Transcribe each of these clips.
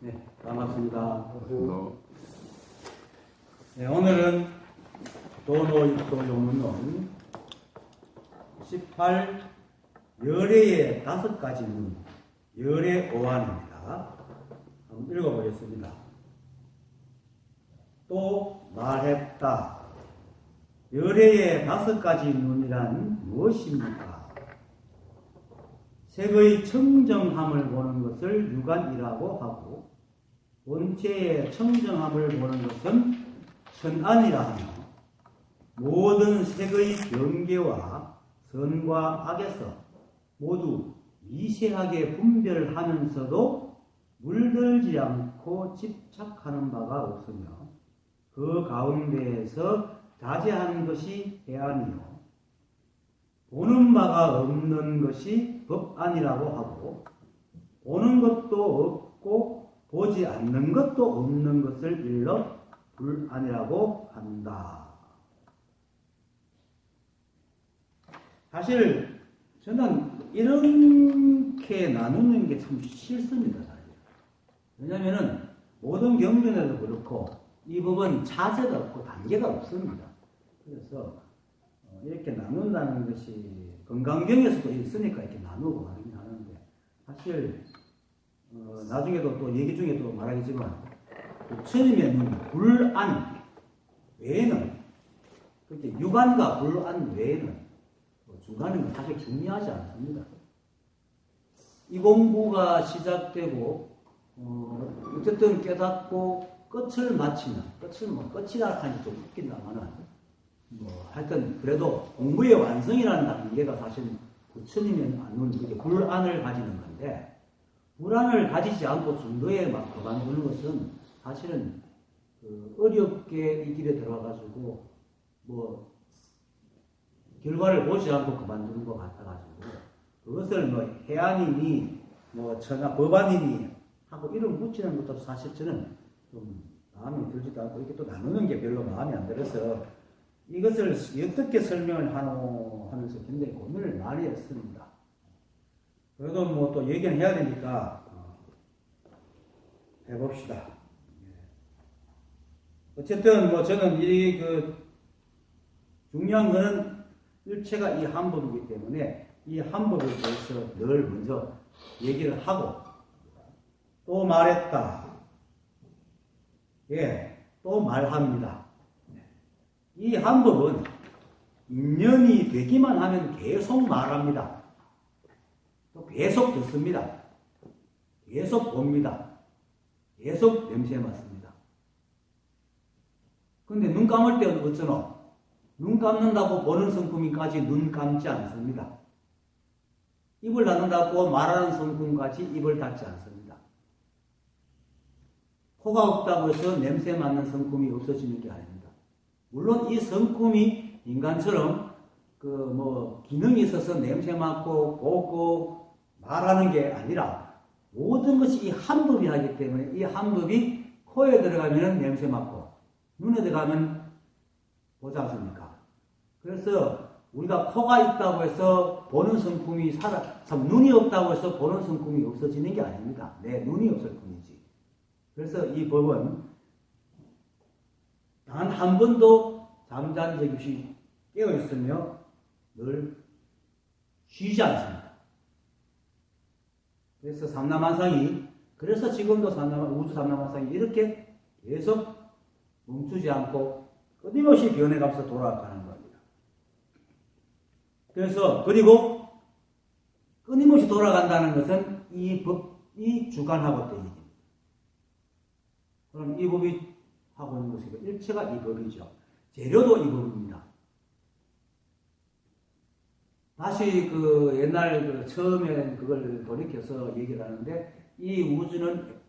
네, 반갑습니다. 네, 오늘은 도노익도 용문론 18 열애의 5가지 문, 열애 오안입니다. 한번 읽어보겠습니다. 또 말했다. 열애의 5가지 문이란 무엇입니까? 색의 청정함을 보는 것을 유관이라고 하고 본체의 청정함을 보는 것은 천안이라 하며 모든 색의 경계와 선과 악에서 모두 미세하게 분별하면서도 물들지 않고 집착하는 바가 없으며 그 가운데에서 자제하는 것이 해안이요 보는 바가 없는 것이 법안이라고 하고 보는 것도 없고 보지 않는 것도 없는 것을 일러 불안이라고 한다. 사실 저는 이렇게 나누는 게 참 싫습니다. 사실. 왜냐하면 모든 경전에도 그렇고 이 법은 차제가 없고 단계가 없습니다. 그래서 이렇게 나눈다는 것이 건강경에서도 있으니까 이렇게 나누고 하긴 하는데 사실 나중에도 또 얘기 중에 또 말하겠지만 처음에 불안 외에는 그렇게 유관과 불안 외에는 중간은 사실 중요하지 않습니다. 이 공부가 시작되고 어쨌든 깨닫고 끝을 마치면 끝이라 하니 좀 웃긴다마는 하여튼 그래도 공부의 완성이라는 단계가 사실 부처님이 안놓은 불안을 가지는 건데 불안을 가지지 않고 중도에 막 그만두는 것은 사실은 어렵게 이 길에 들어가가지고 결과를 보지 않고 그만두는 것 같아가지고 그것을 해안이니 천하 법안이니 하고 이름 붙이는 것도 사실 저는 좀 마음에 들지도 않고 이렇게 또 나누는 게 별로 마음에 안 들어서 이것을 어떻게 설명을 하노 하면서 굉장히 고민을 많이 했습니다. 그래도 또 얘기는 해야 되니까 해봅시다. 어쨌든 저는 중요한 거는 일체가 이 한법이기 때문에 이 한법에 대해서 늘 먼저 얘기를 하고 또 말했다. 또 말합니다. 이 한법은 인연이 되기만 하면 계속 말합니다. 또 계속 듣습니다. 계속 봅니다. 계속 냄새 맡습니다. 근데 눈 감을 때는 어쩌노? 눈 감는다고 보는 성품이까지 눈 감지 않습니다. 입을 닫는다고 말하는 성품까지 입을 닫지 않습니다. 코가 없다고 해서 냄새 맡는 성품이 없어지는 게 아닙니다. 물론 이 성품이 인간처럼 기능이 있어서 냄새 맡고 보고 말하는 게 아니라 모든 것이 이 한법이 하기 때문에 이 한법이 코에 들어가면 냄새 맡고 눈에 들어가면 보지 않습니까? 그래서 우리가 코가 있다고 해서 보는 성품이 눈이 없다고 해서 보는 성품이 없어지는 게 아닙니다. 내 눈이 없을 뿐이지. 그래서 이 법은 단 한 번도 잠자는 적 없이 깨어있으며 늘 쉬지 않습니다. 그래서 그래서 지금도 우주 삼라만상이 이렇게 계속 멈추지 않고 끊임없이 변해가면서 돌아가는 겁니다. 그리고 끊임없이 돌아간다는 것은 이 주관하고 때문입니다. 그럼 이 법이 하고 있는 것이고 일체가 이 법이죠. 재료도 이 법입니다. 다시 옛날 처음에 그걸 돌이켜서 얘기를 하는데 이 우주는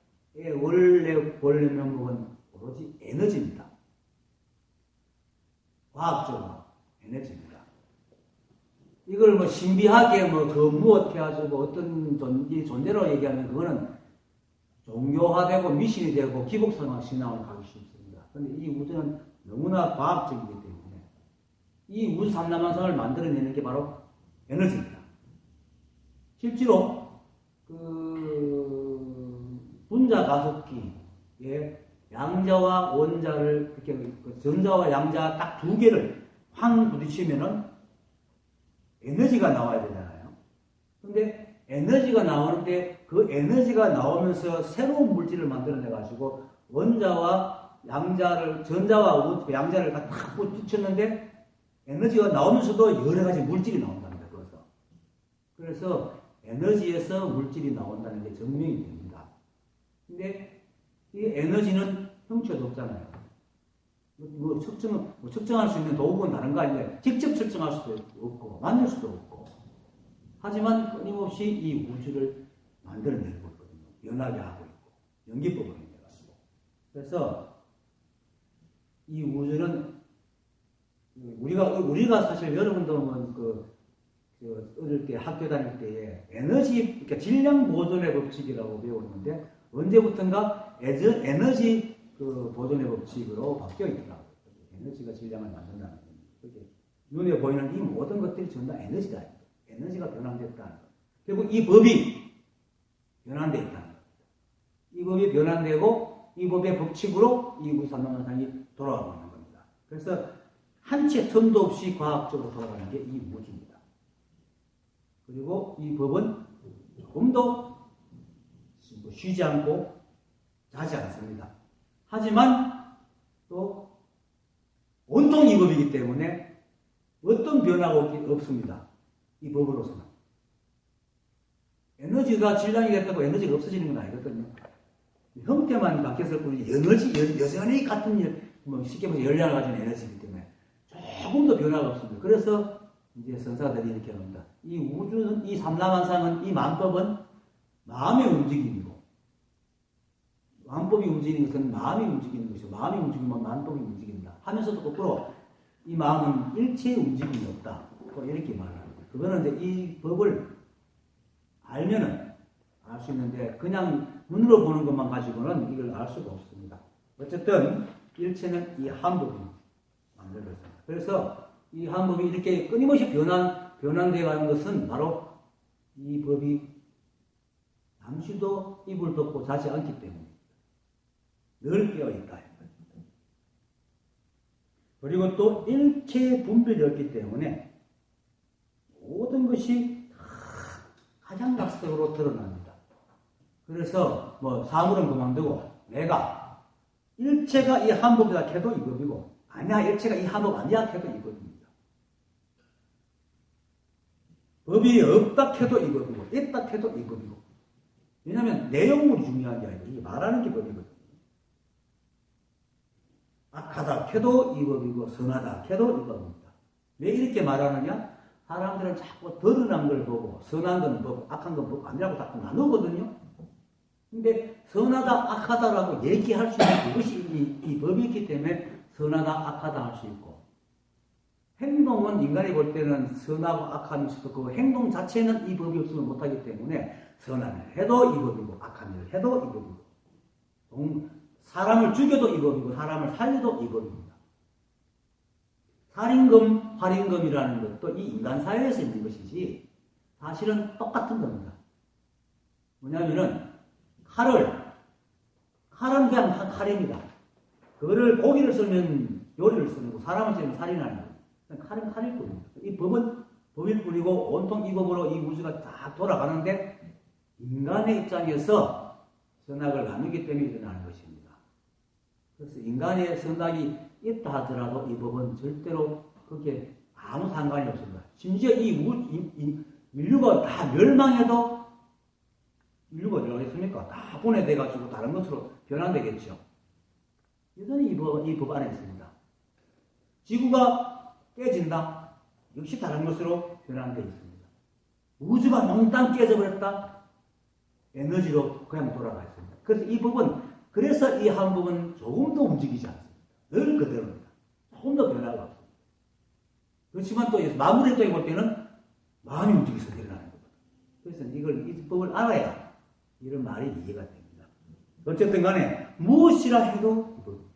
원래 명목은 오로지 에너지입니다. 과학적으로 에너지입니다. 이걸 신비하게 더 무엇 해가지고 어떤 존재로 얘기하면 그거는 종교화되고 미신이 되고 기복성화 신앙을 가기 쉽습니다. 그런데 이 우주는 너무나 과학적이기 때문에 이 우주 삼라만상을 만들어내는 게 바로 에너지입니다. 실제로 분자 가속기에 양자와 원자를 이렇게 전자와 양자 딱 두 개를 확 부딪히면은 에너지가 나와야 되잖아요. 근데 에너지가 나오는데 그 에너지가 나오면서 새로운 물질을 만들어내 가지고 원자와 양자를 전자와 양자를 딱 부딪혔는데 에너지가 나오면서도 여러 가지 물질이 나온답니다. 그래서 에너지에서 물질이 나온다는 게 증명이 됩니다. 근데 이 에너지는 형체도 없잖아요. 측정할 수 있는 도구는 다른 거 아닌데 직접 측정할 수도 없고 만들 수도 없고 하지만 끊임없이 이 우주를 만들어내고 있거든요. 변하게 하고 있고 연기법으로 해가지고 그래서 이 우주는 우리가 사실 여러분도 어릴 때 학교 다닐 때에 에너지 그러니까 질량 보존의 법칙이라고 배웠는데 언제부턴가 에너지 보존의 법칙으로 바뀌어 있더라고요. 에너지가 질량을 만든다는 거예요. 눈에 보이는 이 모든 것들이 전부 다 에너지다. 에너지가 변환됐다는 거예요. 결국 이 법이 변환되어 있다는 겁니다. 이 법이 변환되고 이 법의 법칙으로 이 우주 삼라만상이 돌아가고 있는 겁니다. 그래서 한 채 틈도 없이 과학적으로 돌아가는 게 이 우주입니다. 그리고 이 법은 조금도 쉬지 않고 자지 않습니다. 하지만 또 온통 이 법이기 때문에 어떤 변화가 없습니다. 이 법으로서는. 에너지가 질량이 됐다고 에너지가 없어지는 건 아니거든요. 형태만 바뀌었을 뿐이지 여전히 같은 쉽게 말해서 열량을 가진 에너지이기 때문에 조금 더 변화가 없습니다. 그래서 이제 선사들이 이렇게 합니다. 이 우주는, 이 삼라만상은, 이 만법은 마음의 움직임이고, 만법이 움직이는 것은 마음이 움직이는 것이고, 마음이 움직이면 만법이 움직인다. 하면서도 거꾸로 이 마음은 일체의 움직임이 없다. 이렇게 말합니다. 그거는 이제 이 법을 알면은 알 수 있는데, 그냥 눈으로 보는 것만 가지고는 이걸 알 수가 없습니다. 어쨌든, 일체는 이 한 법이 만들어졌습니다. 그래서 이 한 법이 이렇게 끊임없이 변환되어 가는 것은 바로 이 법이 잠시도 입을 덮고 자지 않기 때문입니다. 늘 깨어있다. 그리고 또 일체의 분별이었기 때문에 모든 것이 가장 각색으로 드러납니다. 그래서 사물은 그만두고 내가 일체가 이 한 법이다 해도 이 법이고 아니야 일체가 이 한 법 아니야 해도 이 법입니다. 법이 없다 해도 이 법이고 있다 해도 이 법이고 왜냐하면 내용물이 중요한 게 아니고 이게 말하는 게 법이거든요. 악하다 해도 이 법이고 선하다 해도 이 법입니다. 왜 이렇게 말하느냐? 사람들은 자꾸 드러난 걸 보고 선한 건 보고 악한 건 보고 아니라고 자꾸 나누거든요. 근데 선하다 악하다라고 얘기할 수 있는 그것이 이 법이 있기 때문에 선하다 악하다 할 수 있고 행동은 인간이 볼 때는 선하고 악함이 있어도 그 행동 자체는 이 법이 없으면 못하기 때문에 선한 일 해도 이 법이고 악한 일을 해도 이 법이고 사람을 죽여도 이 법이고 사람을 살려도 이 법입니다. 살인금, 활인금이라는 것도 이 인간 사회에서 있는 것이지 사실은 똑같은 겁니다. 뭐냐면은 칼은 그냥 한 칼입니다. 그거를 고기를 썰면 요리를 쓰는 거 사람을 쓰면 살인하는 거예요. 칼은 칼일 뿐입니다. 이 법은 법일 뿐이고 온통 이 법으로 이 우주가 다 돌아가는데 인간의 입장에서 선악을 나누기 때문에 일어나는 것입니다. 그래서 인간의 선악이 있다 하더라도 이 법은 절대로 그렇게 아무 상관이 없습니다. 심지어 인류가 다 멸망해도 인류가 어디 가겠습니까? 다 분해돼가지고 다른 것으로 변환되겠죠. 여전히 이 법 안에 있습니다. 지구가 깨진다? 역시 다른 것으로 변환되어 있습니다. 우주가 몽땅 깨져버렸다? 에너지로 그냥 돌아가 있습니다. 그래서 이 법은, 그래서 이 한 법은 조금도 움직이지 않습니다. 늘 그대로입니다. 조금도 변화가 없습니다. 그렇지만 또 마무리 쪽에 볼 때는 마음이 움직여서 일어나는 겁니다. 그래서 이 법을 알아야 이런 말이 이해가 됩니다. 어쨌든 간에 무엇이라 해도 이 법입니다.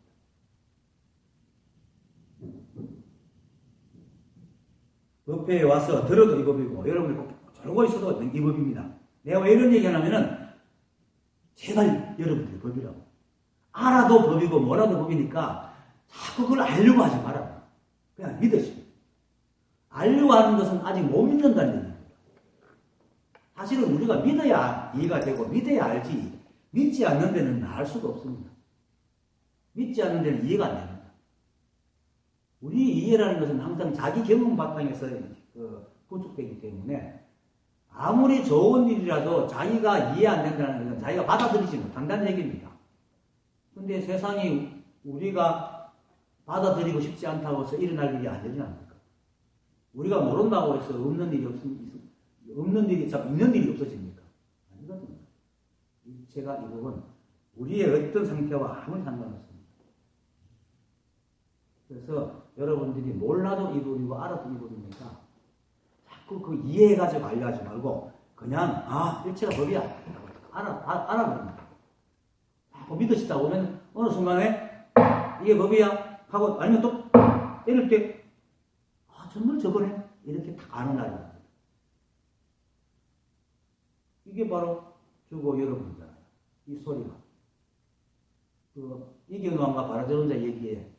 법회에 와서 들어도 이 법이고 여러분이 꼭 저러고 있어도 이 법입니다. 내가 왜 이런 얘기 하냐면은 제발 여러분들이 법이라고. 알아도 법이고 몰라도 법이니까 자꾸 그걸 알려고 하지 말아요. 그냥 믿으시고. 알려고 하는 것은 아직 못 믿는다는 얘기입니다. 사실은 우리가 믿어야 이해가 되고 믿어야 알지 믿지 않는 데는 알 수가 없습니다. 믿지 않는 데는 이해가 안 됩니다. 우리 이해라는 것은 항상 자기 경험 바탕에서 구축되기 때문에 아무리 좋은 일이라도 자기가 이해 안 된다는 것은 자기가 받아들이지 못한다는 얘기입니다. 근데 세상이 우리가 받아들이고 싶지 않다고 해서 일어날 일이 안 일어납니까? 우리가 모른다고 해서 없는 일이 있는 일이 없어집니까? 아니거든요. 제가 이 부분 우리의 어떤 상태와 아무리 상관없습니다. 그래서 여러분들이 몰라도 이 부분이고 알아도 이 부분이니까 자꾸 그 이해해가지고 알려하지 말고 그냥 일체가 법이야 알아버립니다. 자꾸 믿으시다 보면 어느 순간에 이게 법이야 하고 아니면 또 이럴 때 정말 저거네 이렇게 딱 아는 날입니다. 이게 바로 주고 여러분이잖아요. 이 소리가 이견왕과 바라전자 얘기에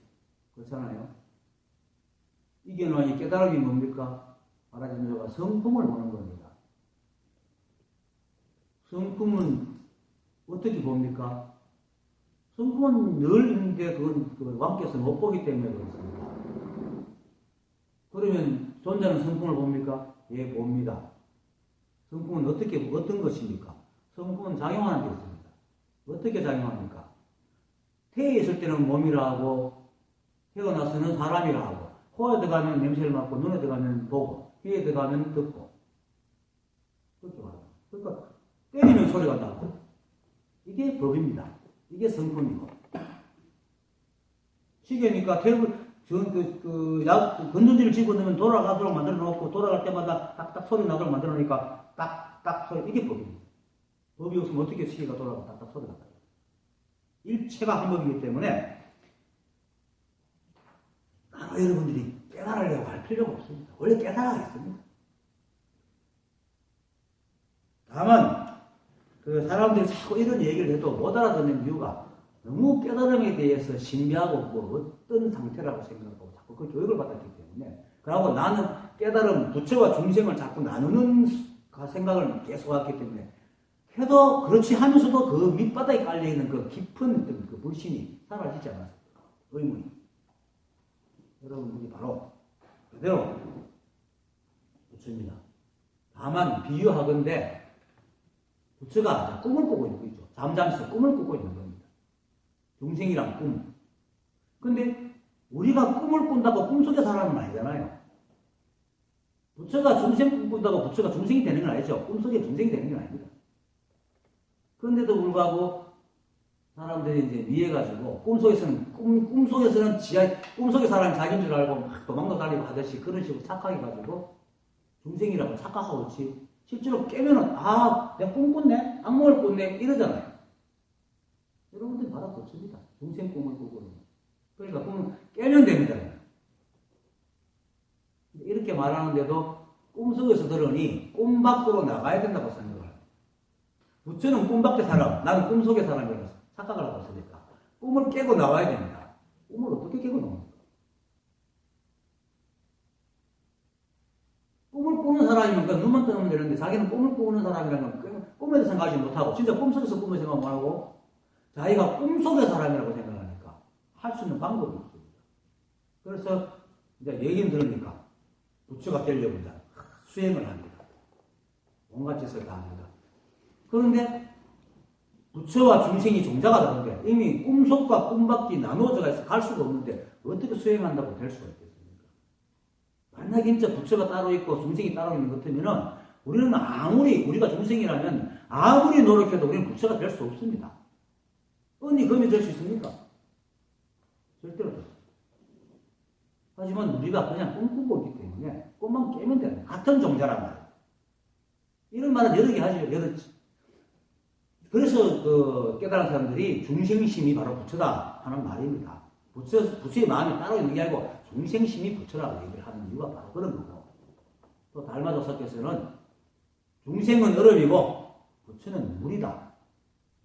그렇잖아요. 이견왕이 깨달음이 뭡니까? 바라전자가 성품을 보는 겁니다. 성품은 어떻게 봅니까? 성품은 늘 있는데 그건 왕께서 못 보기 때문에 그렇습니다. 그러면 존자는 성품을 봅니까? 예, 봅니다. 성품은 어떤 것입니까? 성품은 작용하는 게 있습니다. 어떻게 작용합니까? 태에 있을 때는 몸이라 하고, 태어나서는 사람이라 하고, 코에 들어가면 냄새를 맡고, 눈에 들어가면 보고, 귀에 들어가면 듣고. 그렇게 말합니다. 그러니까, 때리면 소리가 나고, 이게 법입니다. 이게 성품이고. 시계니까 건전지를 집어넣으면 돌아가도록 만들어 놓고, 돌아갈 때마다 딱딱 소리 나도록 만들어 놓으니까, 딱딱 소리, 이게 법입니다. 법이 없으면 어떻게 시계가 돌아가고 딱딱 소리가 나요? 일체가 한 법이기 때문에, 여러분들이 깨달으려고 할 필요가 없습니다. 원래 깨달아야겠습니다. 다만, 사람들이 자꾸 이런 얘기를 해도 못 알아듣는 이유가 너무 깨달음에 대해서 신비하고 어떤 상태라고 생각하고 자꾸 그 교육을 받았기 때문에 그러고 나는 깨달음, 부처와 중생을 자꾸 나누는 생각을 계속 했기 때문에 해도 그렇지 하면서도 그 밑바닥에 깔려있는 그 깊은 그 불신이 사라지지 않았습니까? 의문이. 여러분들이 바로 그대로 부처입니다. 다만 비유하건대 부처가 꿈을 꾸고 있는 거죠. 잠잠해서 꿈을 꾸고 있는 겁니다. 중생이란 꿈. 근데 우리가 꿈을 꾼다고 꿈속의 사람은 아니잖아요. 부처가 중생 꿈꾼다고 부처가 중생이 되는 건 아니죠. 꿈속에 중생이 되는 건 아닙니다. 그런데도 불구하고 사람들이 이제 미해가지고 꿈속에서는 꿈속의 사람이 자기인 줄 알고 막 도망도 다니고 하듯이 그런 식으로 착각해가지고 중생이라고 착각하고 있지. 실제로 깨면은 내가 꿈 꿨네? 악몽을 꿨네? 이러잖아요. 여러분들이 바로 그렇습니다. 중생 꿈을 꾸고 그러니까 꿈은 깨면 됩니다. 이렇게 말하는데도 꿈속에서 들으니 꿈 밖으로 나가야 된다고 생각을 해요. 부처는 꿈 밖의 사람, 나는 꿈속의 사람이라서 착각을 하고 있으니까 꿈을 깨고 나와야 됩니다. 꿈을 어떻게 깨고 나옵니까? 꿈을 꾸는 사람이면 눈만 뜨면 되는데 자기는 꿈을 꾸는 사람이라는 건 꿈에도 생각하지 못하고 진짜 꿈속에서 꿈을 생각 못하고 자기가 꿈속의 사람이라고 생각하니까 할 수 있는 방법이 없습니다. 그래서 이제 얘기를 들으니까 부처가 되려고 이제 수행을 합니다. 온갖 짓을 다 합니다. 그런데 부처와 중생이 종자가 다른데 이미 꿈속과 꿈밖이 나누어져 있어 갈 수가 없는데 어떻게 수행한다고 될 수가 있겠습니까? 만약에 진짜 부처가 따로 있고 중생이 따로 있는 것 같으면은 우리는 우리가 중생이라면 아무리 노력해도 우리는 부처가 될 수 없습니다. 언니 검이 될 수 있습니까? 절대로 될 수 없습니다. 하지만 우리가 그냥 꿈꾸고 있기 때문에 꿈만 깨면 되는 같은 종자란 말이에요. 이런 말은 여러 개 하죠. 그래서 깨달은 사람들이 중생심이 바로 부처다 하는 말입니다. 부처의 마음이 따로 있는 게 아니고 중생심이 부처라고 얘기를 하는 이유가 바로 그런 거고. 또 달마도사께서는 중생은 얼음이고 부처는 물이다.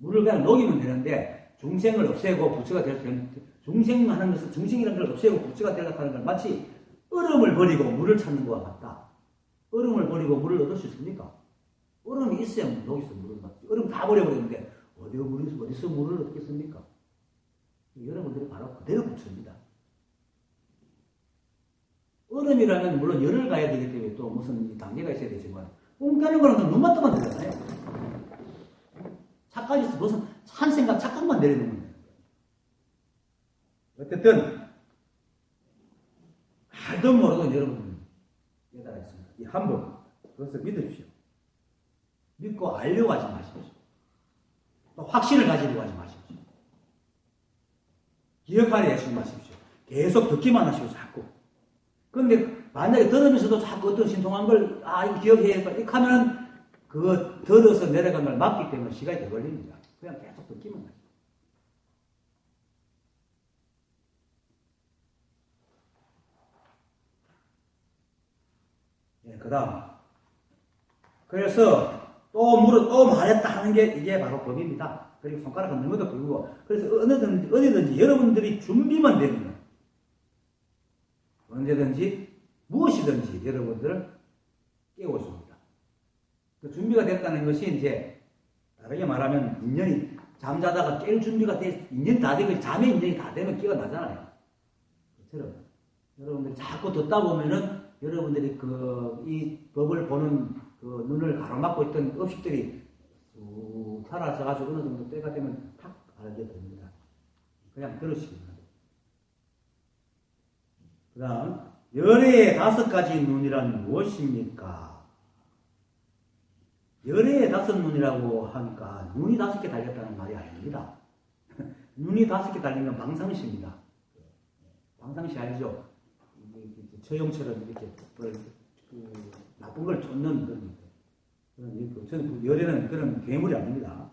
물을 그냥 녹이면 되는데 중생을 없애고 부처가 될 수 있는 중생하는 것은 중생이라는 걸 없애고 부처가 되려고 하는 건 마치 얼음을 버리고 물을 찾는 것과 같다. 얼음을 버리고 물을 얻을 수 있습니까? 얼음이 있어야 녹이서 물을 받지. 얼음 다 버려버렸는데 어디서 물을 얻겠습니까? 여러분들이 바로 그대로 부처입니다. 얼음이라면 물론 열을 가야 되기 때문에 또 무슨 단계가 있어야 되지만 꽁 깨는 거는 눈만 뜨면 되잖아요. 착각이 무슨 한 생각 착각만 내려놓으면 돼요. 어쨌든 알든 모르든 여러분은 깨달아 있습니다. 이 한 번 그것을 믿으십시오. 믿고 알려고 하지 마십시오. 또 확신을 가지려고 하지 마십시오. 기억하려 하지 마십시오. 계속 듣기만 하시고 자꾸. 그런데 만약에 들으면서도 자꾸 어떤 신통한 걸 이거 기억해야겠다 이렇게 하면 그거 들어서 내려간 걸 막기 때문에 시간이 더 걸립니다. 그냥 계속 듣기만 하죠. 그 다음. 그래서 또 말했다 하는 게 이게 바로 법입니다. 그리고 손가락은 너무도 불고. 그래서 어디든지 여러분들이 준비만 되면 언제든지 무엇이든지 여러분들을 깨워줍니다. 그 준비가 됐다는 것이 이제 다르게 말하면 인연이 잠자다가 깰 준비가 인연이 다 되고 잠의 인연이 다 되면 깨어나잖아요. 그처럼 여러분들이 자꾸 듣다 보면은 여러분들이 이 법을 보는 그 눈을 가로막고 있던 업식들이 쑥 사라져가지고 어느 정도 때가 되면 탁 알게 됩니다. 그냥 들으시면 돼요. 그 다음, 열의 5가지 눈이란 무엇입니까? 열의 5눈이라고 하니까 눈이 5개 달렸다는 말이 아닙니다. 눈이 5개 달린 건 방상시입니다. 방상시 알죠? 처용처럼 이렇게 나쁜 걸 쫓는 그런 저는 열에는 그런 괴물이 아닙니다.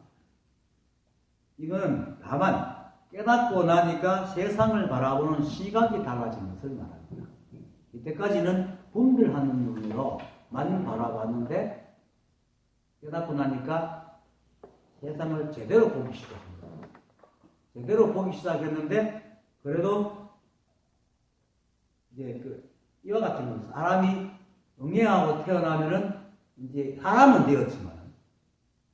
이거는 다만 깨닫고 나니까 세상을 바라보는 시각이 달라진 것을 말합니다. 이때까지는 분별하는 눈으로만 바라봤는데 깨닫고 나니까 세상을 제대로 보기 시작합니다. 제대로 보기 시작했는데 그래도 이제 이와 같은 겁니다. 사람이 응애하고 태어나면은 이제 사람은 되었지만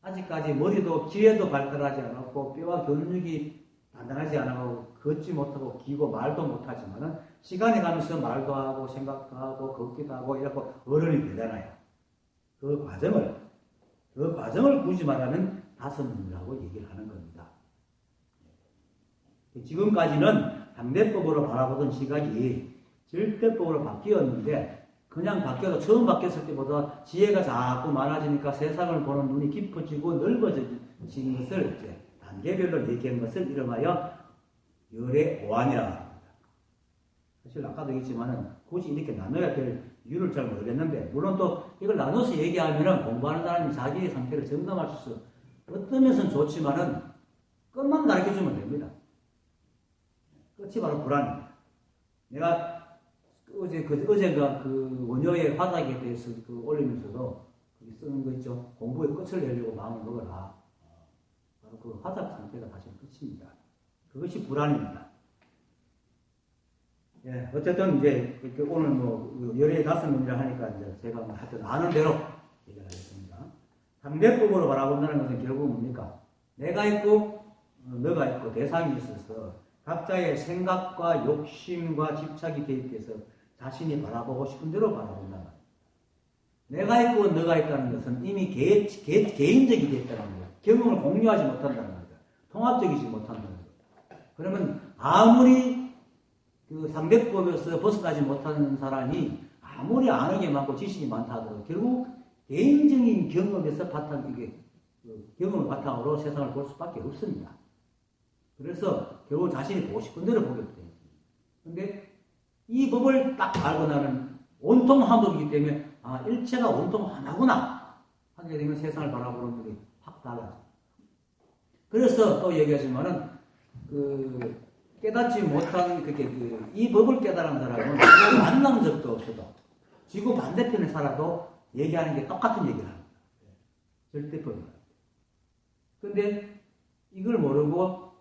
아직까지 머리도 기회도 발달하지 않았고 뼈와 근육이 단단하지 않고 걷지 못하고 기고 말도 못하지만은 시간이 가면서 말도 하고 생각도 하고 걷기도 하고 이렇게 어른이 되잖아요. 그 과정을 굳이 말하면 5눈이라고 얘기를 하는 겁니다. 지금까지는 상대법으로 바라보던 시각이 절대법으로 바뀌었는데 그냥 바뀌어도 처음 바뀌었을 때보다 지혜가 자꾸 많아지니까 세상을 보는 눈이 깊어지고 넓어진 것을 이제 단계별로 얘기한 것을 이름하여 열의 오한이라고 합니다. 사실 아까도 얘기했지만은 굳이 이렇게 나눠야 될 이유를 잘 모르겠는데 물론 또 이걸 나눠서 얘기하면은 공부하는 사람이 자기의 상태를 점검할 수 있어. 어떤 면은 좋지만은 끝만 가르쳐주면 됩니다. 끝이 바로 불안입니다. 내가 어제가 그 원효의 화작에 대해서 올리면서도 거기 쓰는 거 있죠. 공부의 끝을 내려고 마음을 먹어라. 바로 그 화작 상태가 사실 끝입니다. 그것이 불안입니다. 예, 어쨌든 이제 오늘 열의 5눈이라 하니까 이제 제가 하여튼 아는 대로 얘기를 하겠습니다. 상대법으로 바라본다는 것은 결국 뭡니까? 내가 있고 너가 있고 대상이 있어서 각자의 생각과 욕심과 집착이 개입돼서 자신이 바라보고 싶은 대로 바라본다. 내가 있고 너가 있다는 것은 이미 개인적이 됐다는 거예요. 경험을 공유하지 못한다는 거예요. 통합적이지 못한다는 거예요. 그러면 아무리 그 상대법에서 벗어나지 못하는 사람이 아무리 아는 게 많고 지식이 많다 하더라도 결국 개인적인 경험에서 경험을 바탕으로 세상을 볼 수밖에 없습니다. 그래서 결국 자신이 보고 싶은 대로 보게 됩니다. 그런데 이 법을 딱 알고 나는 온통 한 법이기 때문에 일체가 온통 하나구나 하게 되면 세상을 바라보는 눈이 확 달라져요. 그래서 또 얘기하지만은 깨닫지 못한 이 법을 깨달은 사람은 지구 만난 적도 없어도 지구 반대편에 살아도 얘기하는 게 똑같은 얘기를 합니다. 절대법입니다. 그런데 이걸 모르고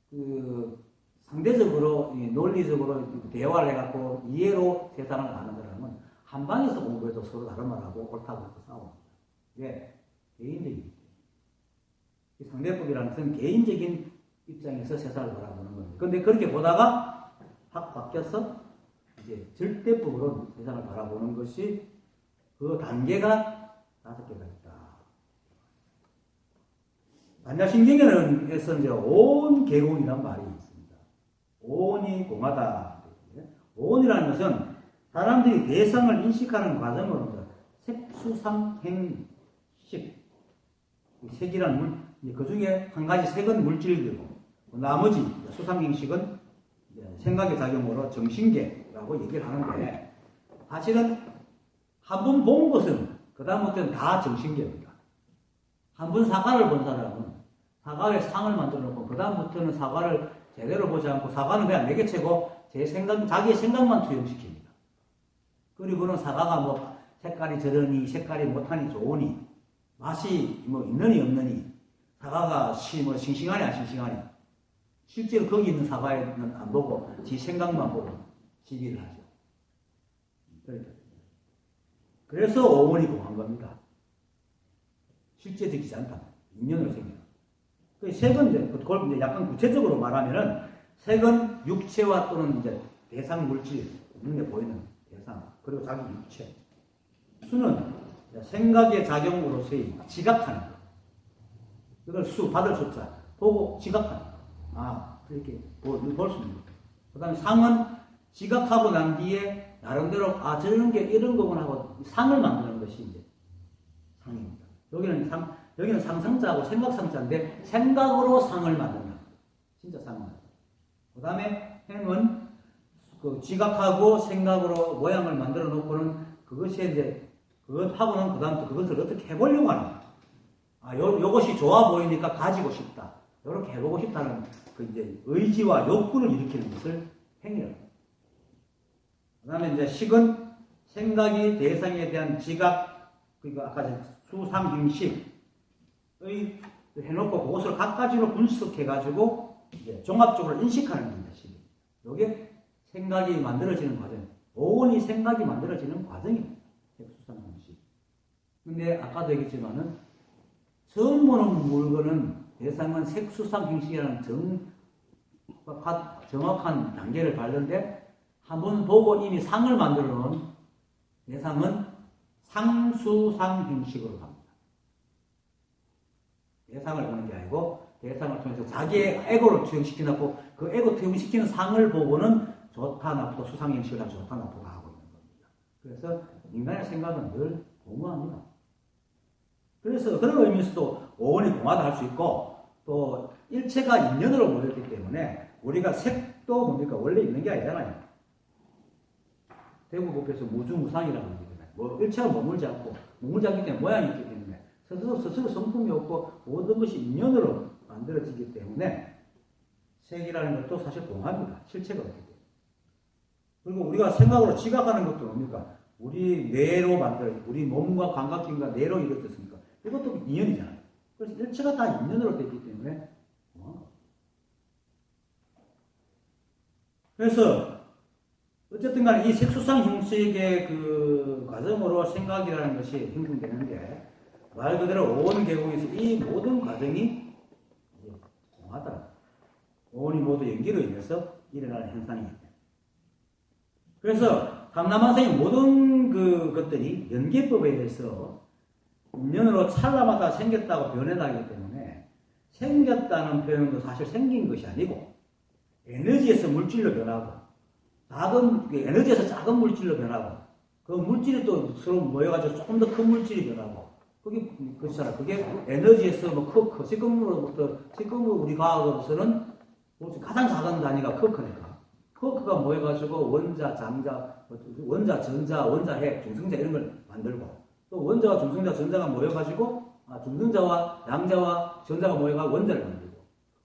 그 상대적으로 논리적으로 대화를 해갖고 이해로 세상을 아는 사람은 한 방에서 공부해도 서로 다른 말하고 옳다고 해서 싸웁니다. 왜? 개인적이기 때문에. 상대법이라는 것은 개인적인 입장에서 세상을 바라보는 겁니다. 그런데 그렇게 보다가 확 바뀌어서 이제 절대법으로 세상을 바라보는 것이 그 단계가 5개가 있다. 반야신경에서 이제 온 계공이라는 말이 있습니다. 온이 공하다. 온이라는 것은 사람들이 대상을 인식하는 과정으로 색수상행식, 색이라는 그 중에 한 가지 색은 물질이고 나머지 수상행식은 생각의 작용으로 정신계라고 얘기를 하는데 사실은 한 번 본 것은 그 다음부터는 다 정신계입니다. 한 번 사과를 본 사람은 사과의 상을 만들어 놓고 그 다음부터는 사과를 제대로 보지 않고 사과는 그냥 매개체고 자기의 생각만 투영시킵니다. 그리고는 사과가 뭐 색깔이 저러니 색깔이 못하니 좋으니 맛이 뭐 있느니 없느니 사과가 뭐 싱싱하니 안 싱싱하니 실제로 거기 있는 사과에는 안 보고 지 생각만 보고 시비를 하죠. 그래서 오온이 공한 겁니다. 실제적이지 않다. 인연으로 생겨요. 색은 이제 그걸 이제 약간 구체적으로 말하면은 색은 육체와 또는 이제 대상 물질, 눈에 보이는 대상, 그리고 자기 육체. 수는 생각의 작용으로서의 지각하는 것. 그걸 받을 숫자, 보고 지각하는 것. 그렇게 볼 수 있는 것. 그 다음에 상은 지각하고 난 뒤에 나름대로 저런 게 이런 거구나 하고 상을 만드는 것이 이제 상입니다. 여기는 상상자하고 생각상자인데 생각으로 상을 만든다. 진짜 상을 만든다. 그 다음에 행은 그 지각하고 생각으로 모양을 만들어 놓고는 그것이 이제 그것하고는 그 다음부터 그것을 어떻게 해보려고 하는 거야. 요것이 좋아 보이니까 가지고 싶다. 요렇게 해보고 싶다는 그 이제 의지와 욕구를 일으키는 것을 행위라고 합니다. 그 다음에 이제 식은 생각이 대상에 대한 지각, 그러니까 아까 수상행식의 해놓고 그것을 각가지로 분석해가지고 이제 종합적으로 인식하는 겁니다. 식이. 이게 생각이 만들어지는 과정, 오온이 생각이 만들어지는 과정입니다. 수상행식. 근데 아까도 얘기했지만은 처음 보는 물건은 대상은 색수상행식이라는 정확한 단계를 밟는데 한번 보고 이미 상을 만들어 놓은 대상은 상수상행식으로 갑니다. 대상을 보는 게 아니고 대상을 통해서 자기의 에고를 투영시켜놓고 그 에고 투영시키는 상을 보고는 좋다 나쁘다 수상행식을 하면 좋다 나쁘다 하고 있는 겁니다. 그래서 인간의 생각은 늘 공허합니다. 그래서 그런 의미에서도 오온이 공하다 할 수 있고 또 일체가 인연으로 모였기 때문에 우리가 색도 뭡니까 원래 있는 게 아니잖아요. 대구법에서 무주무상이라고 하거든요. 뭐 일체가 머물지 않기 때문에 모양이 있기 때문에 스스로 성품이 없고 모든 것이 인연으로 만들어지기 때문에 색이라는 것도 사실 공합니다. 실체가 없기 때문에. 그리고 우리가 생각으로 지각하는 것도 뭡니까? 우리 뇌로 만들어진 우리 몸과 감각기관과 뇌로 이루어졌으니까 이것도 인연이잖아요. 그래서 일체가 다 인연으로 됐기 때문에 그래서 어쨌든 간에 이 색수상 형식의 그 과정으로 생각이라는 것이 형성되는데 말 그대로 오온 계공에서 이 모든 과정이 공하다. 오온이 모두 연기로 인해서 일어나는 현상이기 때문에. 그래서 감남한상의 모든 것들이 연계법에 의해서 인연으로 찰나마다 생겼다고 변해나기 때문에 생겼다는 표현도 사실 생긴 것이 아니고 에너지에서 물질로 변하고 에너지에서 작은 물질로 변하고 그 물질이 또 서로 모여가지고 조금 더 큰 물질이 변하고 그렇잖아. 그게 에너지에서 지금 우리 과학으로서는 가장 작은 단위가 쿼크니까 쿼크가 모여가지고 원자, 장자, 원자, 전자, 원자핵, 중성자 이런 걸 만들고 또 원자와 중성자, 전자가 모여가지고 중성자와 양자와 전자가 모여가지고 원자를 만들고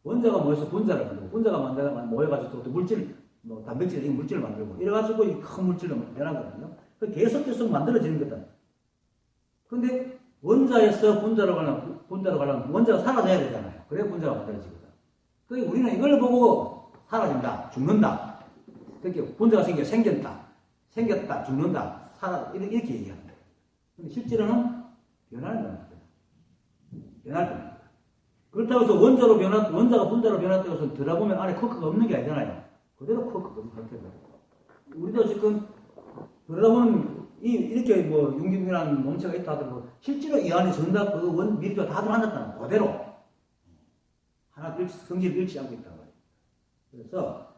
원자가 모여서 분자를 만들고 분자가 모여가지고 또 물질, 단백질 이런 물질을 만들고 이래가지고 큰 물질로 변하거든요. 계속 만들어지는 거다. 근데 원자에서 분자로 가려면 원자가 사라져야 되잖아요. 그래야 분자가 만들어지거든. 그러니까 우리는 이걸 보고 사라진다, 죽는다. 그렇게 분자가 생겼다, 죽는다, 이렇게 얘기하는 거예요. 근데 실제로는 변하는 겁니다. 변할 겁니다. 그렇다고 해서 원자가 분자로 변했다고 해서 들어보면 안에 쿼크가 없는 게 아니잖아요. 그대로 쿼크가 없는 상태다. 우리도 지금 들여다보면 이렇게 뭐 융기분이라는 몸체가 있다 하더라도 실제로 이 안에 전다 미리가 다 들어앉았다는 그대로 하나 성질을 잃지 않고 있다는 거예요. 그래서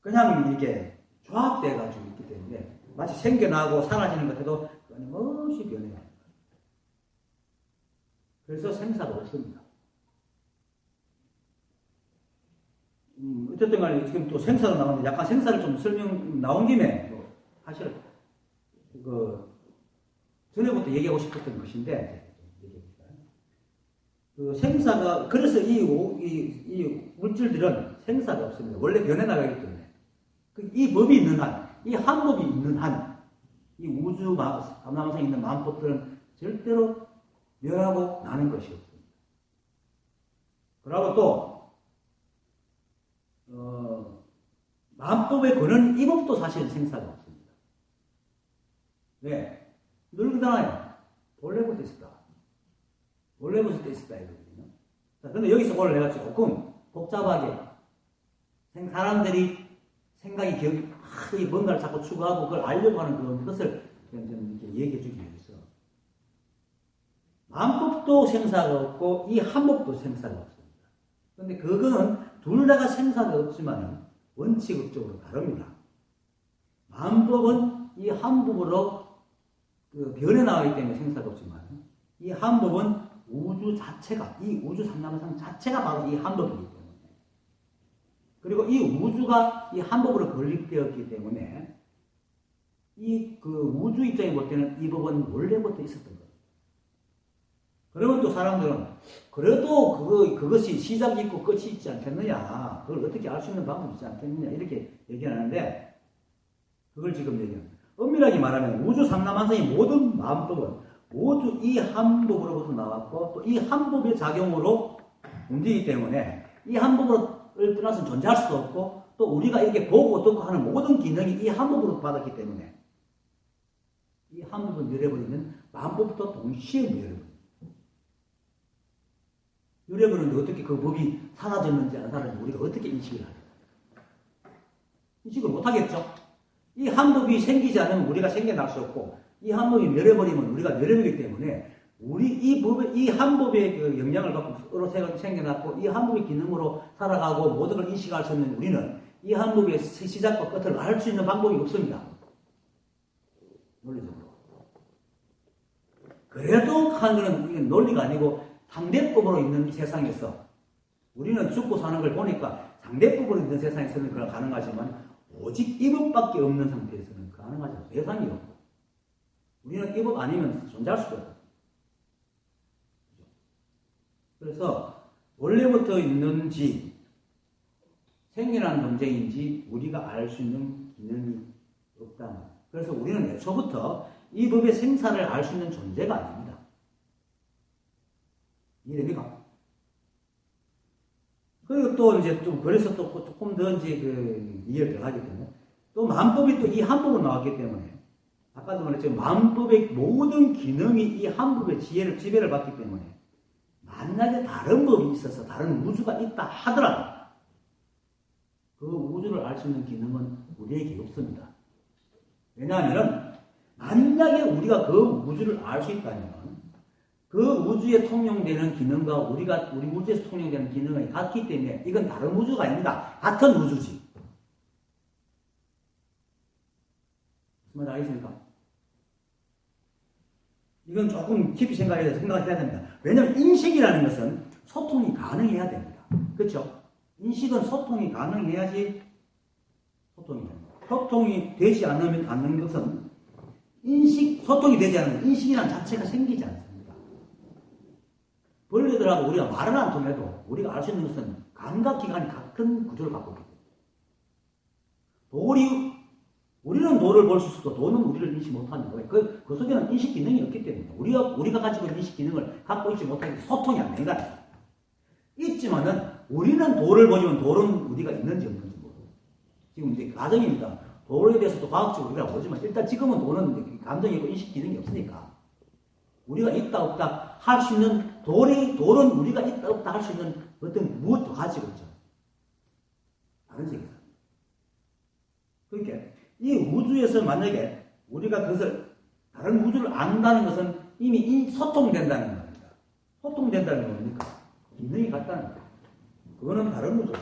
그냥 이렇게 조합돼 가지고 있기 때문에 마치 생겨나고 사라지는 것 같아도 끊임없이 변해요. 그래서 생사가 없습니다. 어쨌든 간에 지금 또 생사로 나오는데 약간 생사를 좀 설명 나온 김에 사실 전에부터 얘기하고 싶었던 것인데 그 생사가 그래서 이 물질들은 생사가 없습니다. 원래 변해 나가기 때문에 이 법이 있는 한, 이 한 법이 있는 한, 이 우주 삼라만상에 있는 만법들은 절대로 멸하고 나는 것이 없습니다. 그리고 또 만법에 거는 이 법도 사실 생사가 없습니다. 왜? 늘 그러잖아요. 원래부터 있었다. 원래부터 있었다 이거거든요. 자, 근데 여기서 오늘 내가 조금 복잡하게 사람들이 생각이 기억이 뭔가를 자꾸 추구하고 그걸 알려고 하는 그것을 이렇게 얘기해 주기 위해서 만법도 생사가 없고 이 한법도 생사가 없습니다. 그런데 그거는 둘 다가 생사가 없지만 원칙적으로 다릅니다. 만법은 이 한법으로 변해 나가기 때문에 생사가 없지만 이 한법은 우주 자체가, 이 우주 삼라만상 자체가 바로 이 한법이기 때문에 그리고 이 우주가 이 한법으로 건립되었기 때문에 이 우주 입장에 볼 때는 이 법은 원래부터 있었던 거예요. 그러면 또 사람들은 그래도 그것이 시작이 있고 끝이 있지 않겠느냐, 그걸 어떻게 알 수 있는 방법이 있지 않겠느냐 이렇게 얘기하는데 그걸 지금 얘기합니다. 엄밀하게 말하면 우주 삼라만상의 모든 마음법은 모두 이 한법으로부터 나왔고 또 이 한법의 작용으로 움직이기 때문에 이 한법을 떠나서 존재할 수도 없고 또 우리가 이렇게 보고 듣고 하는 모든 기능이 이 한법으로 받았기 때문에 이 한법을 멸해버리면 만법도 동시에 멸해버립니다. 멸해버리는데 어떻게 그 법이 사라졌는지 안 사라졌는지 우리가 어떻게 인식을 하겠어요? 인식을 못하겠죠? 이 한법이 생기지 않으면 우리가 생겨날 수 없고 이 한법이 멸해버리면 우리가 멸해버리기 때문에 이 한법의 영향을 받고 생겨났고 이 한법의 기능으로 살아가고 모든 걸 인식할 수 있는 우리는 이 한법의 시작과 끝을 알 수 있는 방법이 없습니다. 논리적으로. 그래도 하는 이게 논리가 아니고 상대법으로 있는 세상에서 우리는 죽고 사는 걸 보니까 상대법으로 있는 세상에서는 그건 가능하지만 오직 이 법밖에 없는 상태에서는 가능하지 않아요. 세상이 없고. 우리는 이 법 아니면 존재할 수가 없어요. 그래서 원래부터 있는지 생겨난 논쟁인지 우리가 알 수 있는 기능이 없다. 그래서 우리는 애초부터 이 법의 생사를 알 수 있는 존재가 아닙니다. 이해됩니까? 그리고 또 이제 좀 그래서 또 조금 더 이제 이해를 더 하게 되면 또 만법이 또 이 한법으로 나왔기 때문에 아까도 말했지만 만법의 모든 기능이 이 한법의 지배를 받기 때문에 만약에 다른 법이 있어서 다른 우주가 있다 하더라도 그 우주를 알 수 있는 기능은 우리에게 없습니다. 왜냐하면 만약에 우리가 그 우주를 알 수 있다면 그 우주에 통용되는 기능과 우리 우주에서 통용되는 기능이 같기 때문에 이건 다른 우주가 아닙니다. 같은 우주지. 무슨 말인지 알겠습니까? 이건 조금 깊이 생각해야 됩니다. 왜냐하면 인식이라는 것은 소통이 가능해야 됩니다. 그렇죠? 인식은 소통이 가능해야지 소통이 됩니다. 소통이 되지 않는 것은 소통이 되지 않으면 인식이라는 자체가 생기지 않습니다. 벌레들하고 우리가 말을 안 통해도 우리가 알 수 있는 것은 감각기관이 같은 구조를 갖고 있기 때문에 우리는 도를 볼 수 있어도 도는 우리를 인식 못하는 거예요. 그 속에는 인식 기능이 없기 때문에 우리가 가지고 있는 인식 기능을 갖고 있지 못하기 소통이 안 된다. 있지만은 우리는 도를 보지만 도는 우리가 있는지 없는지 모르고 지금 이제 가정입니다. 도에 대해서도 과학적으로 우리가 보지만 일단 지금은 도는 감정이고 인식 기능이 없으니까 우리가 있다 없다 할 수 있는 도는 우리가 있다 없다 할 수 있는 어떤 무엇도 가지고 있죠. 다른 세계에서. 그러니까 이 우주에서 만약에 우리가 그것을 다른 우주를 안다는 것은 이미 소통된다는 겁니다. 소통된다는 건 뭡니까? 기능이 같다는 거예요. 그거는 다른 우주,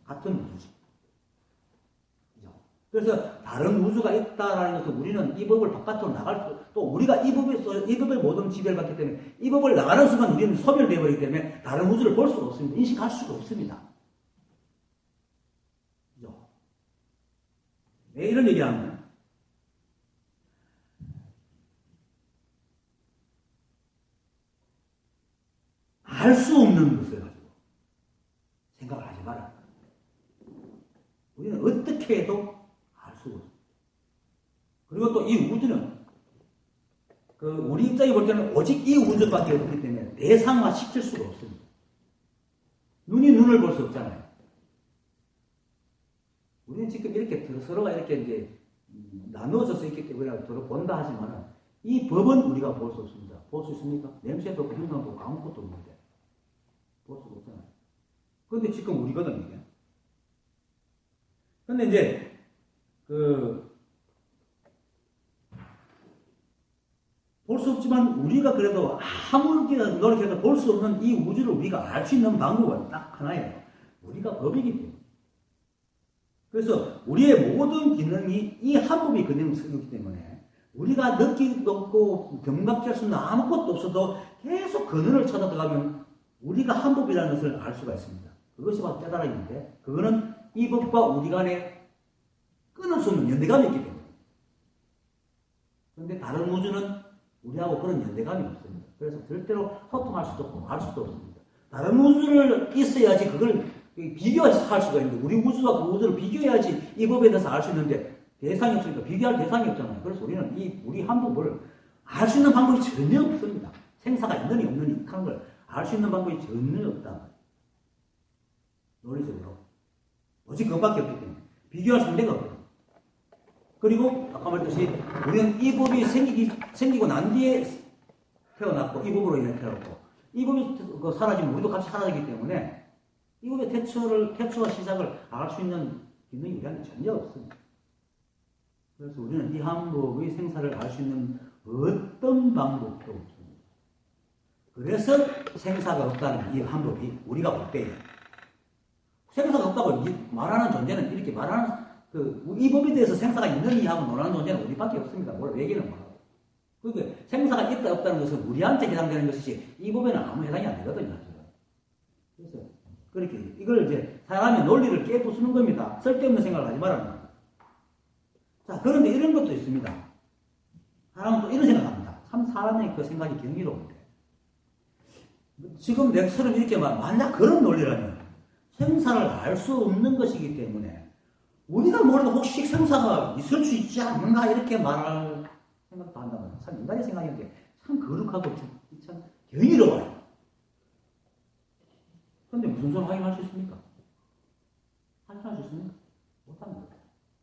같은 우주지. 그래서 다른 우주가 있다라는 것은 우리는 이 법을 바깥으로 나갈 수, 또 우리가 이 법의 모든 지배를 받기 때문에 이 법을 나가는 순간 우리는 소멸되어 버리기 때문에 다른 우주를 볼 수가 없습니다. 인식할 수가 없습니다. 그죠? 왜 이런 얘기하면 알 수 없는 것을 가지고 생각을 하지 마라. 우리는 어떻게 해도 알 수가 없습니다. 그리고 또 이 우주는 우리 입장에 볼 때는 오직 이 우주밖에 없기 때문에 대상화 시킬 수가 없습니다. 눈이 눈을 볼 수 없잖아요. 우리는 지금 이렇게 서로가 이렇게 이제 나누어져서 있기 때문에 서로 본다 하지만 이 법은 우리가 볼 수 없습니다. 볼 수 있습니까? 냄새도 없고 향도 없고 아무것도 없는데 볼 수가 없잖아요. 그런데 지금 우리거든요, 이게. 근데 이제 볼 수 없지만 우리가 그래도 아무리 노력해도 볼 수 없는 이 우주를 우리가 알 수 있는 방법은 딱 하나예요. 우리가 법이기 때문에. 그래서 우리의 모든 기능이 이 한 법이 기능을 쓰기 때문에 우리가 느끼도 없고 경각할 수 있는 아무것도 없어도 계속 근원을 찾아 들어가면 우리가 한 법이라는 것을 알 수가 있습니다. 그것이 바로 깨달음인데 그거는 이 법과 우리 간에 끊을 수 없는 연대감이 있기 때문에. 그런데 다른 우주는 우리하고 그런 연대감이 없습니다. 그래서 절대로 소통할 수도 없고 알 수도 없습니다. 다른 우주를 있어야지 그걸 비교할 수가 있는데 우리 우주와 그 우주를 비교해야지 이 법에 대해서 알 수 있는데 대상이 없으니까 비교할 대상이 없잖아요. 그래서 우리는 우리 한 법을 알 수 있는 방법이 전혀 없습니다. 생사가 있느니 없느니 하는 걸 알 수 있는 방법이 전혀 없다. 논리적으로. 오직 그것밖에 없기 때문에 비교할 상대가 없거든요. 그리고 아까 말했듯이 우리는 이 법이 생기고 난 뒤에 태어났고 이 법으로 인해 태어났고 이 법이 사라지면 우리도 같이 사라지기 때문에 이 법의 태초와 시작을 알 수 있는 기능이 우리한테 전혀 없습니다. 그래서 우리는 이 한 법의 생사를 알 수 있는 어떤 방법도 없습니다. 그래서 생사가 없다는 이 한 법이 우리가 볼 때에 생사가 없다고 말하는 존재는 이렇게 말하는 이 법에 대해서 생사가 있느니 하고 논하는 존재는 우리밖에 없습니다. 얘기는 뭐라고. 그러니까 생사가 있다 없다는 것은 우리한테 해당되는 것이지 이 법에는 아무 해당이 안 되거든요. 그래서 그렇게 이걸 이제 사람의 논리를 깨부수는 겁니다. 쓸데없는 생각을 하지 말라는 겁니다. 자, 그런데 이런 것도 있습니다. 사람은 또 이런 생각합니다. 참 사람의 그 생각이 경이로운데 지금 내처럼 이렇게 만약 그런 논리라면 생사를 알 수 없는 것이기 때문에 우리가 모르는 혹시 생사가 있을 수 있지 않는가 이렇게 말할 생각도 한다면 참 인간의 생각인데 참 거룩하고 참 경이로워요. 그런데 무슨 소리 확인할 수 있습니까? 확인할 수 있습니까? 못하는 거예요.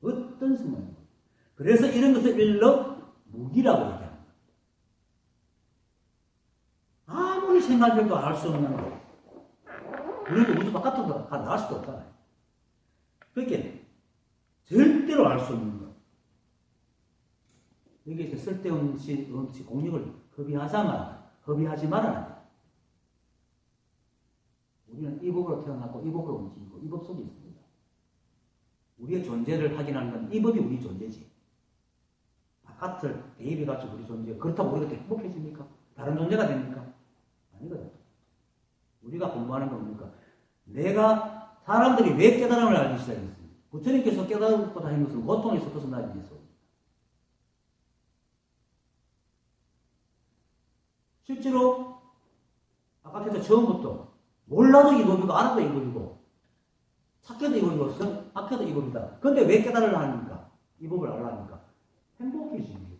어떤 생각입니까? 그래서 이런 것을 일러 무기라고 얘기합니다. 아무리 생각해도 알 수 없는 거. 우리도 우주 바깥으로 나갈 수도 없잖아요. 그렇게 절대로 알 수 없는 것. 여기에서 쓸데없이 공력을 허비하지 말아라. 우리는 이 법으로 태어났고 이 법으로 움직이고 이 법 속에 있습니다. 우리의 존재를 확인하는 건 이 법이 우리 존재지. 바깥을 대입해 가지고 우리 존재. 그렇다고 우리가 행복해집니까? 다른 존재가 됩니까? 아니거든요. 우리가 공부하는 건 뭡니까? 내가 사람들이 왜 깨달음을 알기 시작했습니까? 부처님께서 깨달음보다 하는 것은 고통에서 벗어나기 위해서. 실제로 아까 했죠. 처음부터 몰라도 이 법이고 알아도 이 법이고 착해도 이 법이고 악해도 이 법이다. 그런데 왜 깨달으려 합니까? 이 법을 알아니까 행복해지는 거예요.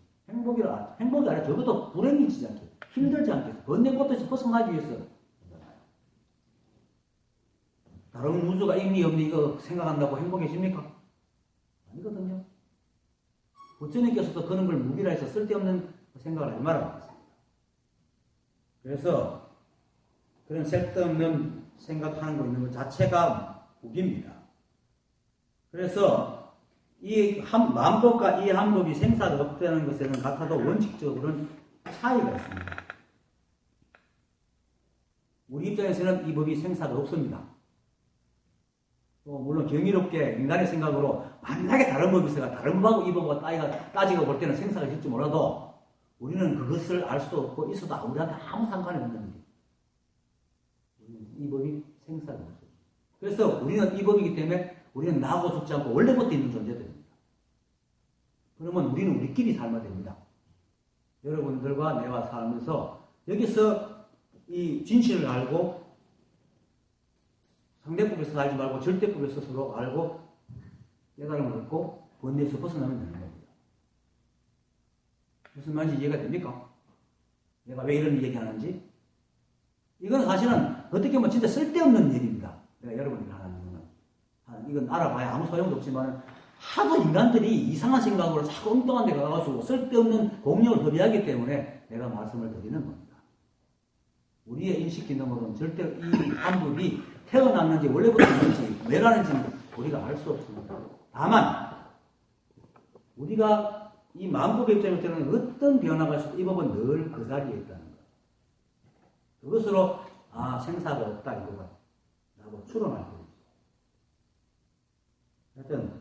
행복이 아니라 적어도 불행해지지 않게, 힘들지 않게, 번뇌 고통에서 벗어나기 위해서. 다른 우주가 의미 없는 이거 생각한다고 행복해집니까? 아니거든요. 부처님께서도 그런 걸 무기라 해서 쓸데없는 생각을 하지 말라고 했습니다. 그래서 그런 쓸데없는 생각하는 거 있는 것 자체가 무기입니다. 그래서 이 만법과 이 한법이 생사가 없다는 것에는 같아도 원칙적으로는 차이가 있습니다. 우리 입장에서는 이 법이 생사가 없습니다. 물론 경이롭게 인간의 생각으로 만약에 다른 법이 있어가 다른 법하고 이 법과 따지고 볼 때는 생사가 있을지 몰라도 우리는 그것을 알 수도 없고 있어도 우리한테 아무 상관이 없는 거예요. 이 법이 생사가 없어요. 그래서 우리는 이 법이기 때문에 우리는 나고 죽지 않고 원래부터 있는 존재들입니다. 그러면 우리는 우리끼리 살면 됩니다. 여러분들과 내가 살면서 여기서 이 진실을 알고 상대법에서 살지 말고 절대법에서 서로 알고 깨달음을 얻고 번뇌에서 벗어나면 되는 겁니다. 무슨 말인지 이해가 됩니까? 내가 왜 이런 얘기하는지? 이건 사실은 어떻게 보면 진짜 쓸데없는 얘기입니다. 내가 여러분들이 하는 이유는. 이건 알아봐야 아무 소용도 없지만 하도 인간들이 이상한 생각으로 자꾸 엉뚱한 데 가가지고 쓸데없는 공력을 허비하기 때문에 내가 말씀을 드리는 겁니다. 우리의 인식 기능으로는 절대로 이 한법이 태어났는지 원래부터 있는지 왜라는지는 우리가 알 수 없습니다. 다만 우리가 이 만법의 입장에 때는 어떤 변화가 있어도 이 법은 늘 그 자리에 있다는 것. 그것으로 생사가 없다 이거가 라고 추론할 거예요. 하여튼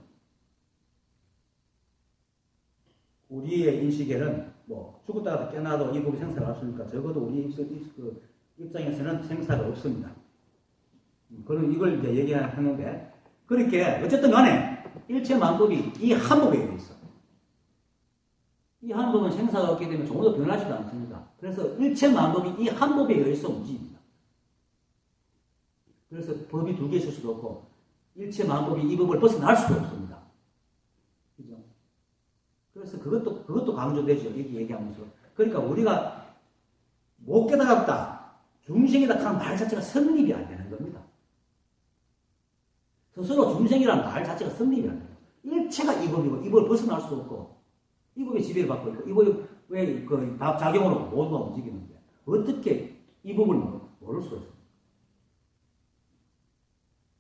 우리의 인식에는 죽었다가 깨어나도 이 법이 생사가 없으니까 적어도 우리 입장에서는 생사가 없습니다. 그럼 이걸 이제 얘기하는데, 그렇게 어쨌든 간에 일체 만법이 이 한법에 있어. 이 한법은 생사가 없기 때문에 조금도 변하지도 않습니다. 그래서 일체 만법이 이 한법에 의해서 움직입니다. 그래서 법이 두 개 있을 수도 없고 일체 만법이 이 법을 벗어날 수도 없습니다. 그죠? 그래서 그것도 강조되죠. 얘기하면서. 그러니까 우리가 못 깨달았다, 중생이다 하는 말 자체가 성립이 안 되는 겁니다. 스스로 중생이라는 말 자체가 성립이 안 돼요. 일체가 이 법이고 이 법을 벗어날 수 없고 이 법이 지배를 받고 있고 이 법이 왜 작용으로 모두가 움직이는데 어떻게 이 법을 모를 수 없습니까?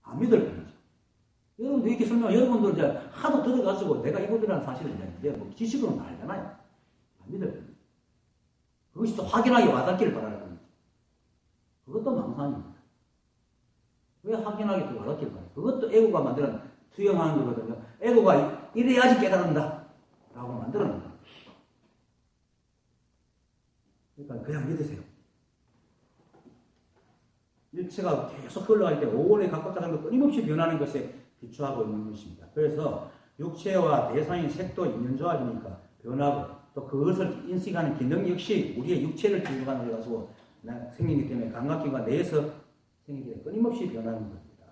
안 믿을 뿐이죠. 여러분들 이렇게 여러분들 이제 하도 들어가지고 내가 이 법이라는 사실을 이제 지식으로는 알잖아요. 안 믿을 뿐이죠. 그것이 또 확인하게 와닿기를 바라는 겁니다. 그것도 망상입니다. 왜 확인하게 또 와닿기를 바라요? 그것도 에고가 만드는 수용하는 거거든요. 에고가 이래야지 깨달는다 라고 만드는 겁니다. 그러니까 그냥 믿으세요. 일체가 계속 흘러갈 때 5원에 가깝다는 것 끊임없이 변하는 것에 기초하고 있는 것입니다. 그래서 육체와 대상의 색도 인연조합이니까 변하고 또 그것을 인식하는 기능 역시 우리의 육체를 기반으로 해가지고 생기기 때문에 감각기가 내에서 생기기 때문에 끊임없이 변하는 겁니다.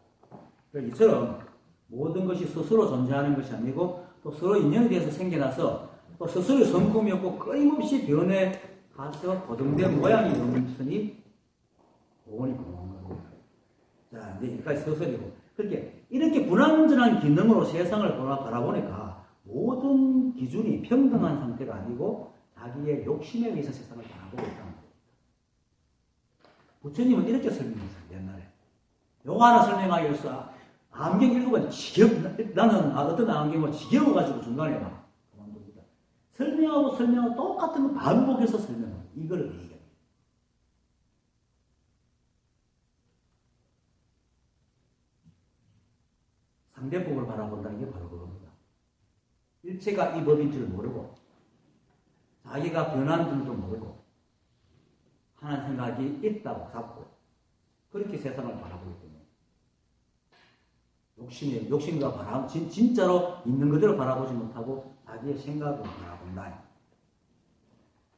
그래서 이처럼 모든 것이 스스로 존재하는 것이 아니고 또 서로 인연에 대해서 생겨나서 또 스스로 성품이 없고 끊임없이 변해가서 고정된 모양이 있는 것이 오온이 공헌한 겁니다. 자, 이제 여기까지 서술이고. 그렇게 이렇게 불완전한 기능으로 세상을 바라보니까 모든 기준이 평등한 상태가 아니고 자기의 욕심에 의해서 세상을 바라보고 있다는 겁니다. 부처님은 이렇게 설명했어요, 옛날에. 요거 하나 설명하기 위해서 안경 읽어봐. 나는 어떤 안경을 지겨워가지고 중간에 막 그만둡니다. 설명하고 똑같은 거 반복해서 설명해요. 이걸 얘기해요. 상대법을 바라본다는 게 바로 그겁니다. 일체가 이 법인 줄 모르고 자기가 변하는 줄도 모르고 하는 생각이 있다고 잡고 그렇게 세상을 바라보기 때문에 욕심과 바람, 진짜로 있는 그대로 바라보지 못하고 자기의 생각으로 바라본다.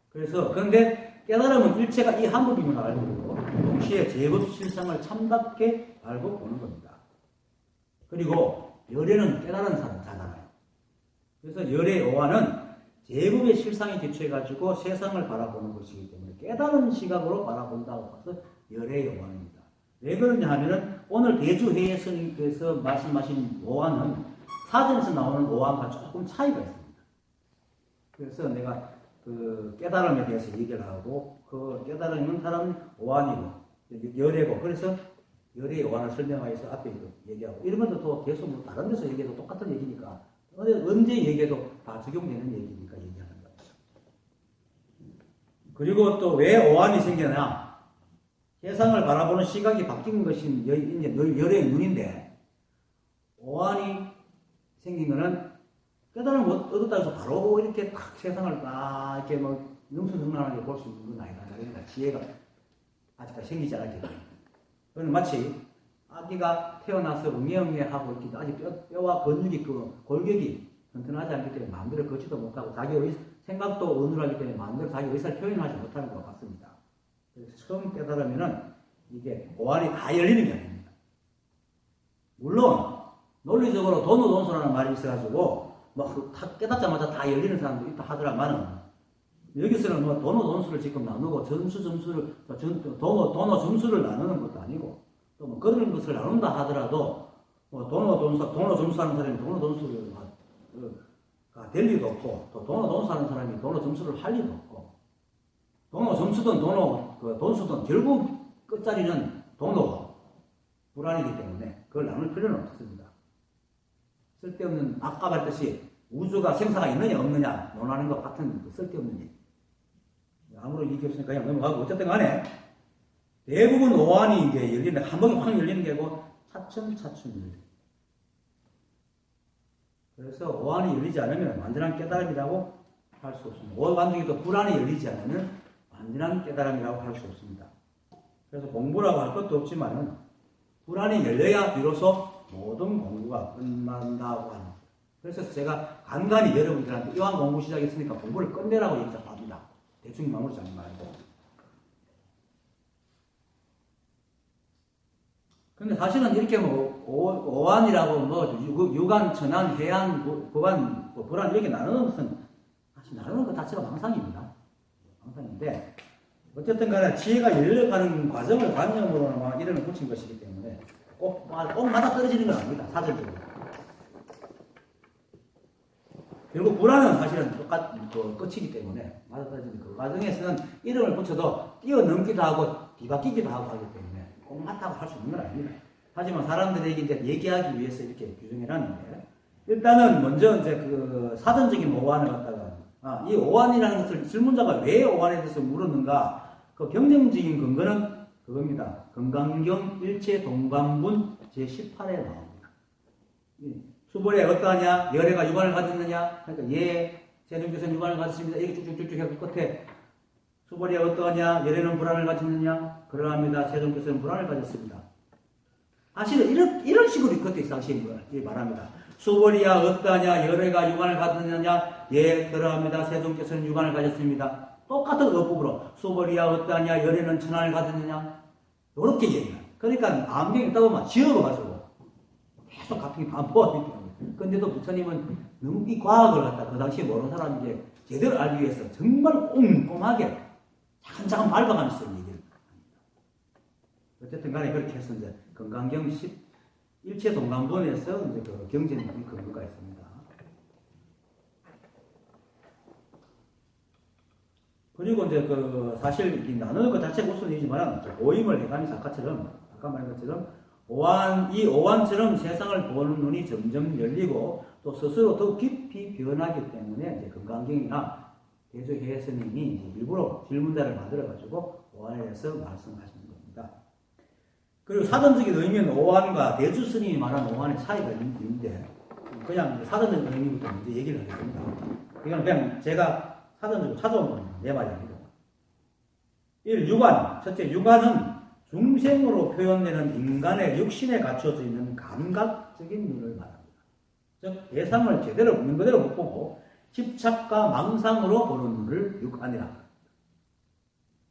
그래서 그런데 깨달음은 일체가 이 한 법임을 알고 동시에 제법 실상을 참답게 알고 보는 겁니다. 그리고 열애는 깨달은 자잖아요. 그래서 열의 오한은 제국의 실상에 기초해가지고 세상을 바라보는 것이기 때문에 깨달은 시각으로 바라본다고 해서 열의 오한입니다. 왜 그러냐 하면은 오늘 대주회의 스님께서 말씀하신 오한은 사전에서 나오는 오한과 조금 차이가 있습니다. 그래서 내가 그 깨달음에 대해서 얘기를 하고 그 깨달음은 사람은 오한이고 열애고 그래서 열의 오한을 설명하여서 앞에 얘기하고 이런 것도 또 계속 뭐 다른 데서 얘기해도 똑같은 얘기니까 언제 얘기해도 다 적용되는 얘기니까 얘기하는 거예요. 그리고 또 왜 오한이 생겨나? 세상을 바라보는 시각이 바뀐 것이 이제 열의 눈인데 오한이 생긴 거는 깨달음을 얻었다 해서 바로 이렇게 탁 세상을 딱 이렇게 뭐 능수능란하게 볼 수 있는 건 아니다. 그러니까 지혜가 아직까지 생기지 않았기 때문에. 그건 마치 아기가 태어나서 응애응애하고 이렇게 아직 뼈와 근육이 그 골격이 튼튼하지 않기 때문에 마음대로 걷지도 못하고 자기 생각도 어눌하기 때문에 마음대로 자기 의사를 표현하지 못하는 것 같습니다. 그래서 처음 깨달으면은 이게 오한이 다 열리는 게 아닙니다. 물론 논리적으로 도노돈소라는 말이 있어가지고 막 깨닫자마자 다 열리는 사람도 있다 하더라만은 여기서는 뭐 도노돈수를 지금 나누고 점수를 도노 점수를 나누는 것도 아니고 또 뭐 그런 것을 나눈다 하더라도 뭐 도노 점수하는 사람이 도노 점수를 될 리도 없고 또 도노 점수하는 사람이 도노 점수를 할 리도 없고 도노 점수든 돈수든 결국 끝자리는 도노고 불안이기 때문에 그걸 나눌 필요는 없습니다. 쓸데없는 아까 말했듯이 우주가 생사가 있느냐 없느냐 논하는 것 같은 쓸데없는 얘기. 아무런 이익이 없으니까 그냥 넘어가고 어쨌든 간에 대부분 오한이 이제 열리는 한 번에 확 열리는 게 아니고 차츰차츰 열려요. 그래서 오한이 열리지 않으면 완전한 깨달음이라고 할 수 없습니다. 오한 중에도 불안이 열리지 않으면 완전한 깨달음이라고 할 수 없습니다. 그래서 공부라고 할 것도 없지만은 불안이 열려야 비로소 모든 공부가 끝난다고 하는. 그래서 제가 간간히 여러분들한테 이왕 공부 시작했으니까 공부를 끝내라고 얘기하고 합니다. 대충 마무리 잡지 말고. 근데 사실은 이렇게 뭐 오한이라고 뭐 유관, 천한, 해안, 보관, 불안 이렇게 나누는 것은 사실 나누는 것 자체가 망상입니다. 망상인데 어쨌든 간에 지혜가 열려가는 과정을 관념으로는 막 이름을 붙인 것이기 때문에 꼭 맞아 떨어지는 건 아닙니다. 사전적으로. 결국 불안은 사실은 똑같은 끝이기 때문에 맞아 떨어지는 그 과정에서는 이름을 붙여도 뛰어넘기도 하고 뒤바뀌기도 하고 하기 때문에 꼭 맞다고 할 수 있는 건 아닙니다. 하지만 사람들에게 이제 얘기하기 위해서 이렇게 규정해놨는데 일단은 먼저 이제 그 사전적인 오한을 갖다가 이 오한이라는 것을 질문자가 왜 오한에 대해서 물었는가 그 경쟁적인 근거는 그겁니다. 건강경 일체 동반문 제18에 나옵니다. 수벌에 어떠하냐? 열애가 유관을 가졌느냐? 그러니까 예, 세종교사는 유관을 가졌습니다. 이렇게 쭉쭉쭉 해서 끝에 수벌이 어떠하냐? 열애는 불안을 가졌느냐? 그러합니다. 세종교사는 불안을 가졌습니다. 사실은 이런 식으로 그때 당시에 말합니다. 수벌이야 어떠하냐? 열애가 유관을 가졌느냐? 예, 그러합니다. 세종교사는 유관을 가졌습니다. 똑같은 어법으로 수벌이야 어떠하냐? 열애는 천안을 가졌느냐? 이렇게 얘기해요. 그러니까 암경이 있다 보면 지어가지고 계속 같은 게 반복하기 때문에. 근데도 부처님은 너무 이 과학을 갖다 그 당시에 모르는 사람에게 제대로 알기 위해서 정말 꼼꼼하게 차근차근 밟아가면서 얘기를 합니다. 어쨌든 간에 그렇게 해서 이제 건강경 11체 동강본에서 이제 그 경전의 근거가 있습니다. 그리고 이제 그 사실 나누는 것 자체가 우선이지만 오임을 해가는 작가처럼 아까 말한 것처럼 이 오한처럼 세상을 보는 눈이 점점 열리고 또 스스로 더 깊이 변하기 때문에 이제 건강경이나 대조혜의 스님이 이제 일부러 질문자를 만들어가지고 오한에 대해서 말씀하시는 겁니다. 그리고 사전적인 의미는 오한과 대주 스님이 말한 오한의 차이가 있는데 그냥 사전적인 의미부터 먼저 얘기를 하겠습니다. 이건 그냥 제가 사전적으로 찾아온 겁니다. 내 말이 아니고. 1. 유관. 첫째, 유관은 중생으로 표현되는 인간의 육신에 갖춰져 있는 감각적인 눈을 말합니다. 즉, 대상을 제대로 있는 그대로 못 보고 집착과 망상으로 보는 눈을 육안이라고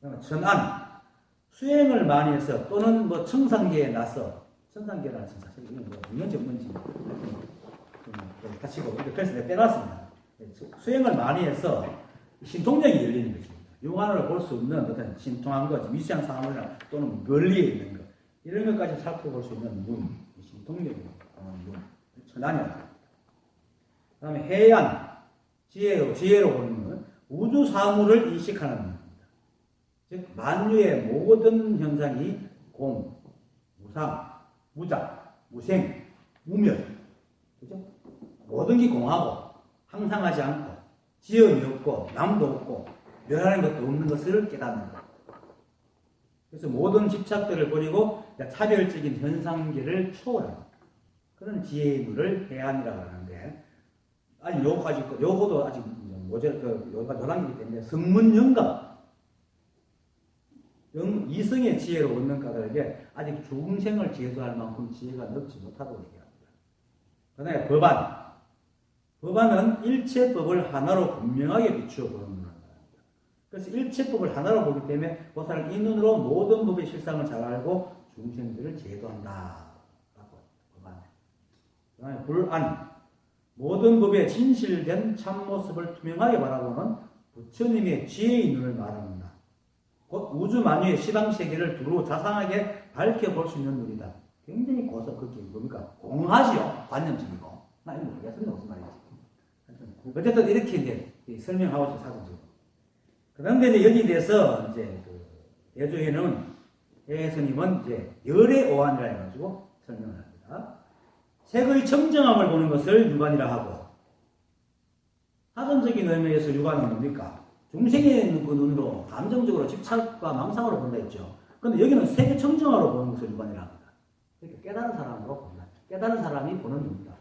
합니다. 천안. 수행을 많이 해서 또는 뭐 청산계에 나서 청산계라는 사실 이건 뭐 있는지 없는지 같이 그래서 내가 빼놨습니다. 수행을 많이 해서 신통력이 열리는 것입니다. 육안으로 볼 수 없는 어떤 신통한 것, 위치한 사물이나 또는 멀리에 있는 것, 이런 것까지 살펴볼 수 있는 눈, 신통력이 눈, 천안이라고 합니다. 그 다음에 해안, 지혜로 보는 것, 우주 사물을 인식하는 눈입니다. 즉, 만유의 모든 현상이 공, 무상, 무작, 무생, 무멸, 그죠? 모든 게 공하고, 항상하지 않고, 지연이 없고, 남도 없고, 멸하는 것도 없는 것을 깨닫는 것. 그래서 모든 집착들을 버리고 차별적인 현상계를 초월하는 그런 지혜의 물을 해안이라고 하는데, 아니, 요거도 아직 요가 노란이기 때문에 성문영감, 이성의 지혜로 얻는 까닭에 아직 중생을 제도할 만큼 지혜가 넓지 못하다고 얘기합니다. 그 다음에 법안은 일체법을 하나로 분명하게 비추어 보는 거랍니다. 그래서 일체법을 하나로 보기 때문에 그 사람 이 눈으로 모든 법의 실상을 잘 알고 중생들을 제도한다. 법안. 그 다음에 불안, 모든 법의 진실된 참모습을 투명하게 바라보는 부처님의 지혜의 눈을 말합니다. 곧 우주 만유의 시방세계를 두루 자상하게 밝혀볼 수 있는 눈이다. 굉장히 그게 뭡니까? 공하지요. 관념적이고. 나 이거 모르겠습니다. 무슨 말인지. 어쨌든 이렇게 이제 설명하고 있어요. 사전적으로. 그런데 이제 여기에 대해서 이제 대조회는 이제 열의 오한이라 해가지고 설명을 합니다. 색의 청정함을 보는 것을 육안이라 하고, 사전적인 의미에서 육안은 뭡니까? 중생의 그 눈으로 감정적으로 집착과 망상으로 본다 했죠. 그런데 여기는 색의 청정함으로 보는 것을 육안이라 합니다. 그러니까 깨달은 사람으로 본다. 깨달은 사람이 보는 눈이다.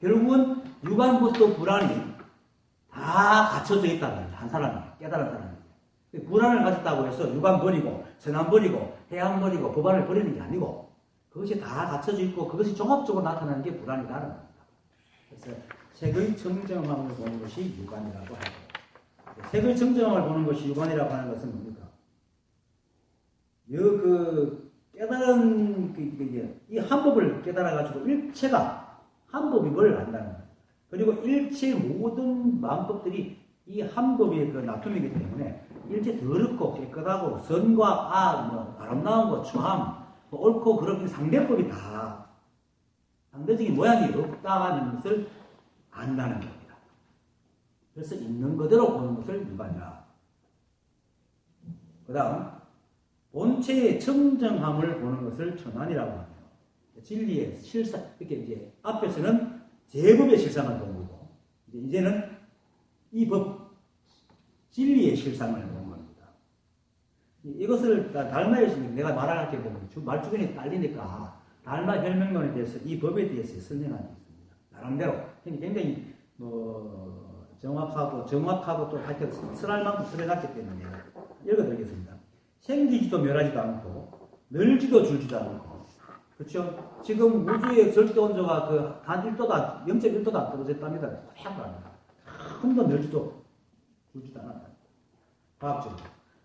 결국은 육안부터 불안이 다 갖춰져 있다는 거예요. 한 사람이, 깨달은 사람이. 불안을 가졌다고 해서 육안 버리고, 선안 버리고, 해안 버리고, 법안을 버리는 게 아니고, 그것이 다 갖춰져 있고, 그것이 종합적으로 나타나는 게 불안이라는 겁니다. 그래서 색의 청정함을 보는 것이 육안이라고 하고, 색의 청정함을 보는 것이 육안이라고 하는 것은 뭡니까? 깨달은, 이 한 법을 깨달아가지고 일체가 한 법임을 안다는 거예요. 그리고 일체 모든 만법들이 이 한 법의 그 나툼이기 때문에 일체 더럽고 깨끗하고 선과 악, 아름다운 거, 추함, 옳고 그런 상대법이 다 상대적인 모양이 없다는 것을 안다는 겁니다. 그래서 있는 그대로 보는 것을 육안이라. 그 다음 본체의 청정함을 보는 것을 천안이라고 하네요. 진리의 실상, 이렇게 이제 앞에서는 제법의 실상을 본 거고, 이제는 이 법, 진리의 실상을 본 겁니다. 이것을 달마에서 내가 말할 게 되면 말주변이 딸리니까 달마 혈명론에 대해서 이 법에 대해서 설명하고 있습니다. 나름대로 굉장히 정확하고 또 하여튼 설할 만큼 설해놨기 때문에 읽어드리겠습니다. 생기지도 멸하지도 않고 늘지도 줄지도 않고, 그렇죠? 지금 우주의 절대 온도가 단 1도도 0.1도도 안 떨어졌답니다. 해합니다. 한도 늘지도 줄지도 않았다. 과학적으로.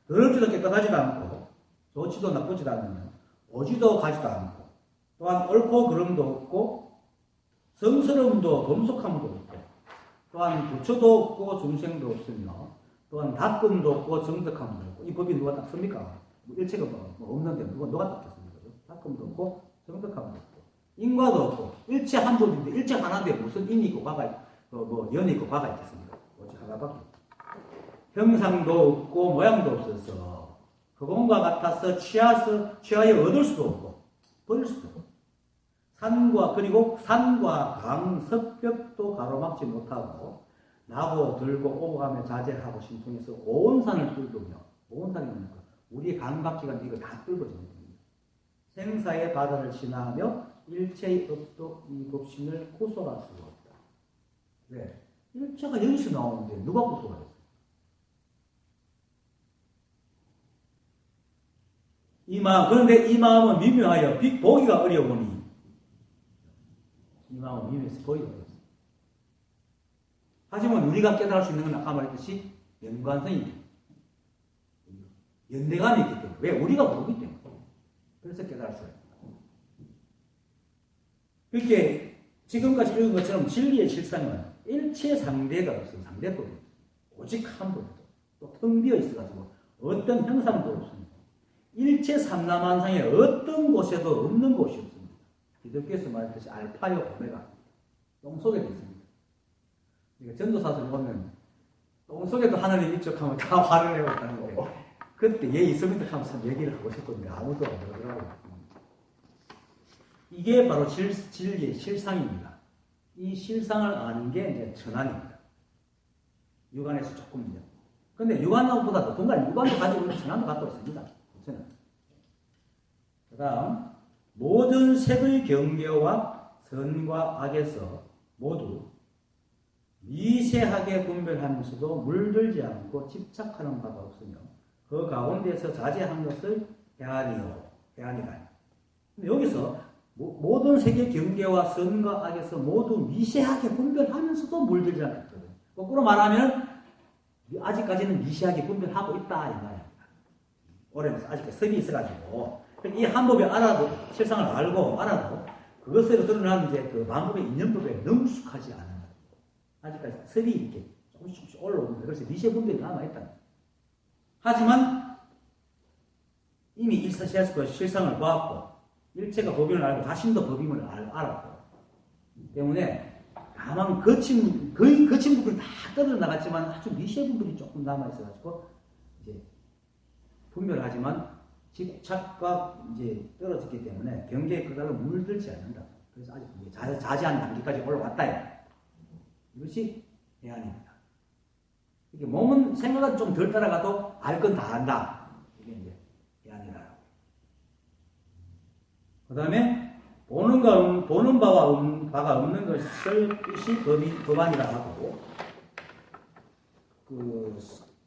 더럽지도 깨끗하지도 않고, 좋지도 나쁘지도 않으면, 오지도 가지도 않고, 또한 옳고 그름도 없고, 성스러움도 범속함도 없고, 또한 부처도 없고 중생도 없으며, 또한 닦음도 없고 정덕함도 없고. 이 법이 누가 닦습니까? 일체가 없는데 누가 닦겠습니까? 닦음도 없고 정덕함도 없고 인과도 없고 일체 한 법인데 일체 하나인데 무슨 인이 있고 과가 연이 있고 과가 있겠습니까? 오직 하나밖에 없고 형상도 없고 모양도 없어서 흑원과 같아서 취하여 얻을 수도 없고 버릴 수도 없고 그리고 산과 강, 섭벽도 가로막지 못하고 나고 들고 오고가며 자제하고 신통해서 온 산을 뚫으며, 온 산이 뭡니까? 우리의 감각기가 이거 다 뚫어지는 겁니다. 생사의 바다를 지나며 일체의 업도 이 법신을 고소할 수가 없다. 왜? 일체가 여기서 나오는데 누가 고소가 됐어요? 그런데 이 마음은 미묘하여 보기가 어려우니, 이 마음은 미묘해서 보기가 어렵습니다. 하지만 우리가 깨달을 수 있는 건 아까 말했듯이 연관성이 연대감이 있기 때문에. 왜? 우리가 모르기 때문에. 그래서 깨달을 수가 있습니다. 이렇게 지금까지 읽은 것처럼 진리의 실상은 일체 상대가 없어요. 상대법이. 오직 한 법이다. 또 텅 비어 있어가지고 어떤 형상도 없습니다. 일체 삼라만상에 어떤 곳에도 없는 곳이 없습니다. 기독교에서 말했듯이 알파요 오메가. 똥 속에 있습니다. 그러니까 전도사들 보면 똥 속에도 하나님 입적하면 다 화를 내고 하는데 그때 얘 있습니다 하면서 얘기를 하고 싶었는데 아무도 안 그러더라고요. 이게 바로 진리의 실상입니다. 이 실상을 아는 게 이제 천안입니다. 육안에서 조금 이제. 근데 육안보다 높은 건 육안도 가지고 있는 천안도 갖고 있습니다. 천안. 그 다음, 모든 색의 경계와 선과 악에서 모두 미세하게 분별하면서도 물들지 않고 집착하는 바가 없으며 그 가운데서 자제한 것을 해안이라. 여기서 모든 색의 경계와 선과 악에서 모두 미세하게 분별하면서도 물들지 않거든요. 거꾸로 말하면 아직까지는 미세하게 분별하고 있다 이 말입니다. 올해는 아직 섭이 있어가지고 이 한 법에 알아도 실상을 알아도 그것으로 드러나는 이제 그 만법의 인연법에 능숙하지 않은 거예요. 아직까지 섭이 이렇게 조금씩 올라오는데 그래서 미세 분별이 남아있다. 하지만 이미 일사시에서 실상을 보았고 일체가 법인을 알고 자신도 법임을 알았고 때문에 다만 거의 거친 부분이 다 떨어져 나갔지만 아주 미세 부분이 조금 남아있어가지고 이제 분별하지만 집착과 이제 떨어졌기 때문에 경계에 그다로 물들지 않는다. 그래서 아직 자제한 단계까지 올라왔다. 이것이 해안입니다. 이게 몸은 생각은 좀 덜 따라가도 알 건 다 안다. 이게 이제 해안이라. 그 다음에 보는 바가 없는 것이 법안이라 하고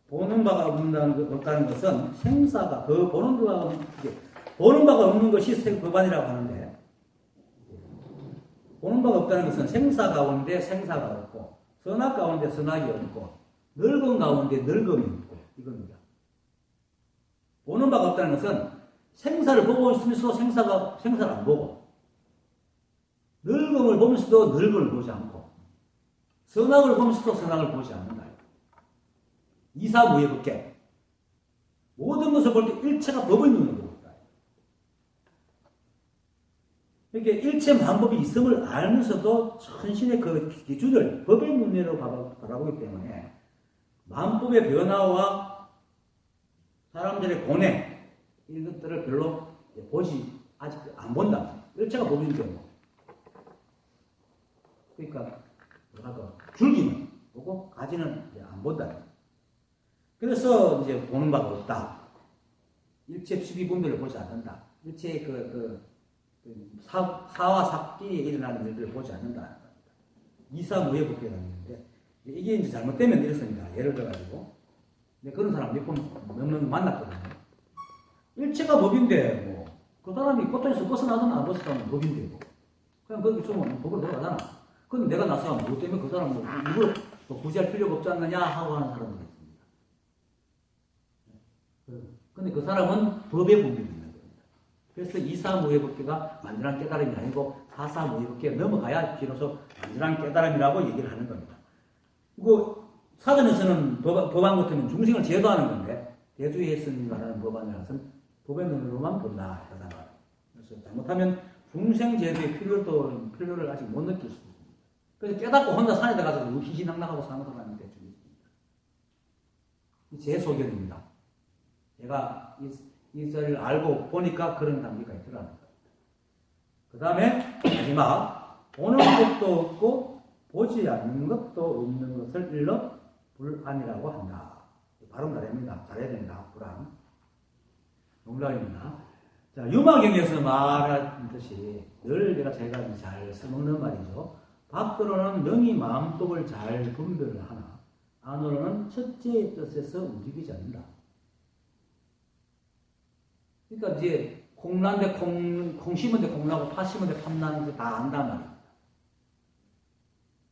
보는 바가 없다는 것은 생사가 보는 바가 없는 것이 법안이라고 하는데 보는 바가 없다는 것은 생사 가운데 생사가 없고 선악 가운데 선악이 없고 늙은 가운데 늙음이 없고 이겁니다. 보는 바가 없다는 것은 생사를 보고 있으면서 생사를 안 보고 늙음을 보면서도 늙음을 보지 않고 선악을 보면서도 선악을 보지 않는다. 이사무예법계 모든 것을 볼 때 일체가 법을 눈으로 보다. 이렇게 일체 만법이 있음을 알면서도 천신의 그 기준을 법의 눈으로 바라보기 때문에 만법의 변화와 사람들의 고뇌 이런 것들을 별로 아직 안 본다. 일체가 법인 경우. 그러니까 줄기는 보고 가지는 안 본다. 그래서 이제 보는 바가 없다. 일체 수비분별을 보지 않는다. 일체의 사와 삭기에 일어나는 일들을 보지 않는다. 이사무예법계라는 건데 이게 이제 잘못되면 이렇습니다. 예를 들어가지고 그런 사람 몇 명 만났거든요. 일체가 법인데 그 사람이 고통에서 벗어나든 안 벗어나든 법인데 그냥 거기 있으면 법으로 들어가잖아. 근데 내가 나서 뭐 때문에 그 사람 일부러 굳이 할 필요가 없지 않느냐 하고 하는 사람들이 있습니다. 근데 그 사람은 법의 분별이 있는 겁니다. 그래서 이사무예법계가 완전한 깨달음이 아니고 사사무예법계가 넘어가야 비로소 완전한 깨달음이라고 얘기를 하는 겁니다. 그리고 사전에서는 법안 같으면 중생을 제도하는 건데 대주의 스님이 말하는 법안이라는 것은 법의 눈으로만 본다. 그래서 잘못하면 중생 제도의 필요를 아직 못 느낄 수 있습니다. 그래서 깨닫고 혼자 산에다 가서 희희낙낙하고 사는 사람이 대충 있습니다. 제 소견입니다. 제가 이 소리를 알고 보니까 그런 단계가 있더라는 겁니다. 그 다음에 마지막 보는 것도 없고 보지 않는 것도 없는 것을 일러 불안이라고 한다. 발음 잘해야 됩니다. 불안. 농담입니다. 자, 유마경에서 말하듯이 늘 제가 잘 써먹는 말이죠. 밖으로는 능히 마음법을 잘 분별을 하나 안으로는 첫째의 뜻에서 움직이지 않는다. 그러니까 이제 콩나는데 콩 심은데 콩나고 파 심은데 팥 나는 거 다 안단 말입니다.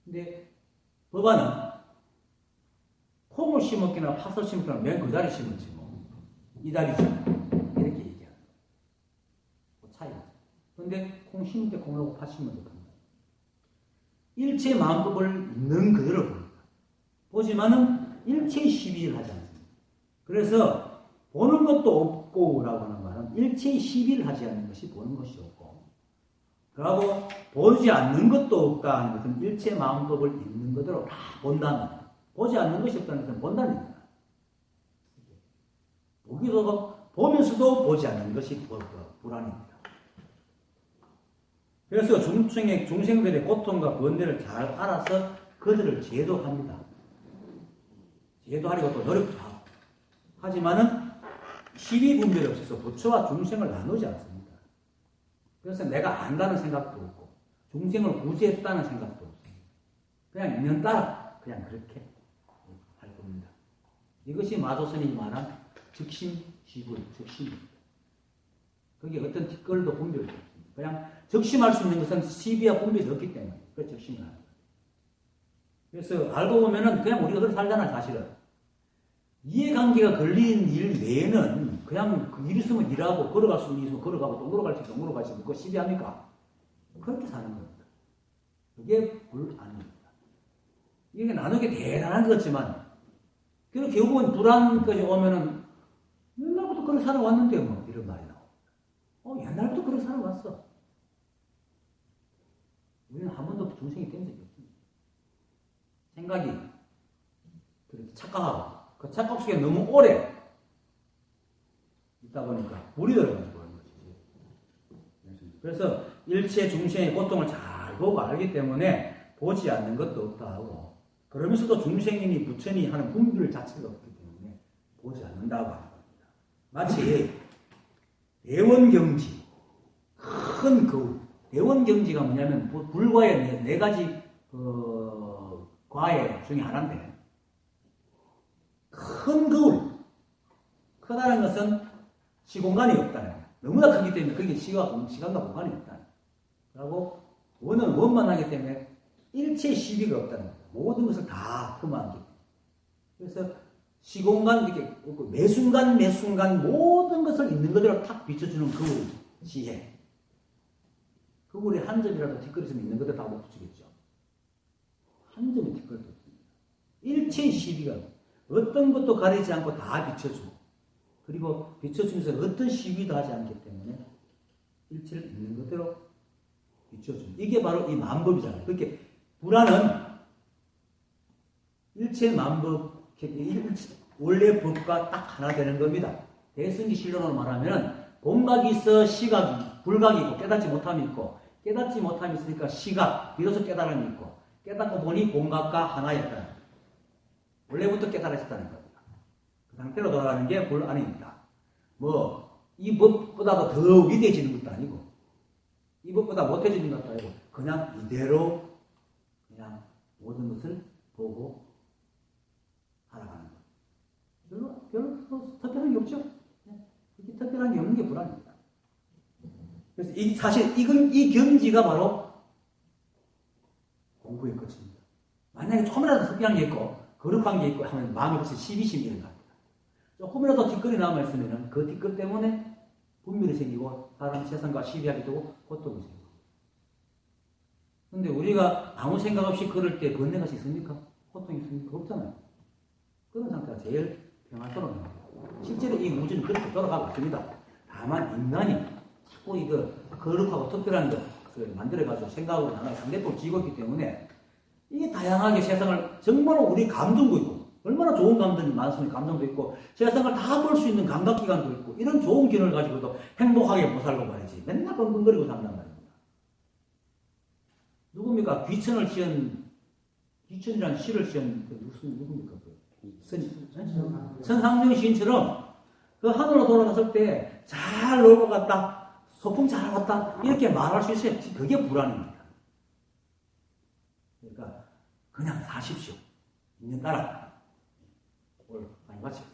근데 법안은 콩을 심었기나 팥을 심었기나 맨 그 자리 심었지 뭐. 이 자리 심었지. 이렇게 얘기하는 그 차이가. 근데 콩 심을 때 콩나고 팥 심을 때 팥. 일체 마음법을 있는 그대로 봅니다. 보지만은 일체 시비를 하지 않습니다. 그래서 보는 것도 없고라고 하는 말은 일체 시비를 하지 않는 것이 보는 것이 없고, 그리고 보지 않는 것도 없다 하는 것은 일체 마음법을 있는 그대로 다 본다는 거예요. 보지 않는 것이 없다는 것은 본다는 거예요. 보면서도 보지 않는 것이 불안입니다. 그래서 중생들의 고통과 번뇌를 잘 알아서 그들을 제도합니다. 제도하려고 또 노력도 하고. 하지만은 시비 분별이 없어서 부처와 중생을 나누지 않습니다. 그래서 내가 안다는 생각도 없고 중생을 구제했다는 생각도 없습니다. 그냥 있는 따라 그냥 그렇게 할 겁니다. 이것이 마조선이 말한 즉심시불, 즉심입니다. 거기에 어떤 뒷걸도 분별도 없습니다. 그냥 적심할 수 있는 것은 시비와 분별이 없기 때문에 그 적심을 하는 거예요. 그래서 알고 보면은 그냥 우리가 그렇게 살잖아, 사실은. 이해관계가 걸린 일 외에는 그냥 그 일 있으면 일하고 걸어갈 수 있는 일 있으면 걸어가고 똥으로 갈 수 있으면 똥으로 가지 그거 시비합니까? 그렇게 사는 겁니다. 그게 불안입니다. 이게 나누기 대단한 것 같지만 그리고 결국은 불안까지 오면은 옛날부터 그렇게 살아왔는데 뭐 이런 말이 나옵니다. 옛날부터 그렇게 살아왔어. 우리는 한 번도 중생이 된 적이 없습니다. 생각이 그렇게 착각하고 그 착각 속에 너무 오래 있다 보니까 물이 들어가는 것이지. 그래서 일체 중생의 고통을 잘 보고 알기 때문에 보지 않는 것도 없다 하고, 그러면서도 중생이니 부처니 하는 분별 자체가 없기 때문에 보지 않는다고 하는 겁니다. 마치 대원경지, 큰 거울. 대원경지가 뭐냐면 불과의 네 가지 과외 중에 하나인데, 큰 거울. 크다는 것은 시공간이 없다는 거예요. 너무나 크기 때문에 그게 시간과 공간이 없다는 거예요. 그리고 원은 원만하기 때문에 일체 시비가 없다는 거예요. 모든 것을 다 포함하기. 그래서 시공간, 이렇게 매 순간 모든 것을 있는 그대로 탁 비춰주는 거울, 지혜. 거울에 한 점이라도 뒷걸음이 있는 그대로 다 못 붙이겠죠. 한 점의 뒷걸음도 없습니다. 일체 시비가 어떤 것도 가리지 않고 다 비춰주고, 그리고 비춰주면서 어떤 시비도 하지 않기 때문에 일체를 있는 그대로 비춰주는, 이게 바로 이 만법이잖아요. 그렇게 불안은 일체 만법, 원래 법과 딱 하나 되는 겁니다. 대승기 실론으로 말하면 본각이 있어 시각이, 불각이 있고 깨닫지 못함이 있고, 깨닫지 못함이 있으니까 시각, 비로소 깨달음이 있고, 깨닫고 보니 본각과 하나였다는 거예요. 원래부터 깨달았었다는 겁니다. 그 상태로 돌아가는 게 불안입니다. 이 법보다도 더 위대해지는 것도 아니고, 이 법보다 못해지는 것도 아니고, 그냥 이대로 그냥 모든 것을 보고 살아가는 것. 별로 특별한 게 없죠. 그렇게 특별한 게 없는 게 불안입니다. 그래서 사실 이 경지가 바로 공부의 끝입니다. 만약에 조금이라도 특별한 게 있고 거룩한 게 있고 하면 마음에 벌써 시비심이 일어납니다. 조금이라도 뒷걸이 남아있으면 그 뒷걸 때문에 분별이 생기고 사람 세상과 시비하게 되고 고통이 생기고. 그런데 우리가 아무 생각 없이 걸을 때 번뇌가 있습니까? 고통이 있습니까? 없잖아요. 그런 상태가 제일 평화스러운 겁니다. 실제로 이 우주는 그렇게 돌아가고 있습니다. 다만 인간이 자꾸 이거 거룩하고 특별한 것을 만들어가지고 생각으로 나눠 상대법을 지고 있기 때문에 이게 다양하게 세상을 정말로 우리 감정도 있고, 얼마나 좋은 감정이 많습니까? 감정도 있고, 세상을 다 볼 수 있는 감각기관도 있고, 이런 좋은 기능을 가지고도 행복하게 못 살고 말이지. 맨날 끙끙거리고 산단 말입니다. 누굽니까? 귀천이라는 시를 지은 누굽니까? 선상정 시인처럼 그 하늘로 돌아갔을 때 잘 놀고 갔다, 소풍 잘 왔다, 이렇게 말할 수 있어요. 그게 불안입니다. 그러니까 그냥 사십시오. 있는 따라. 오늘 많이 마치겠습니다.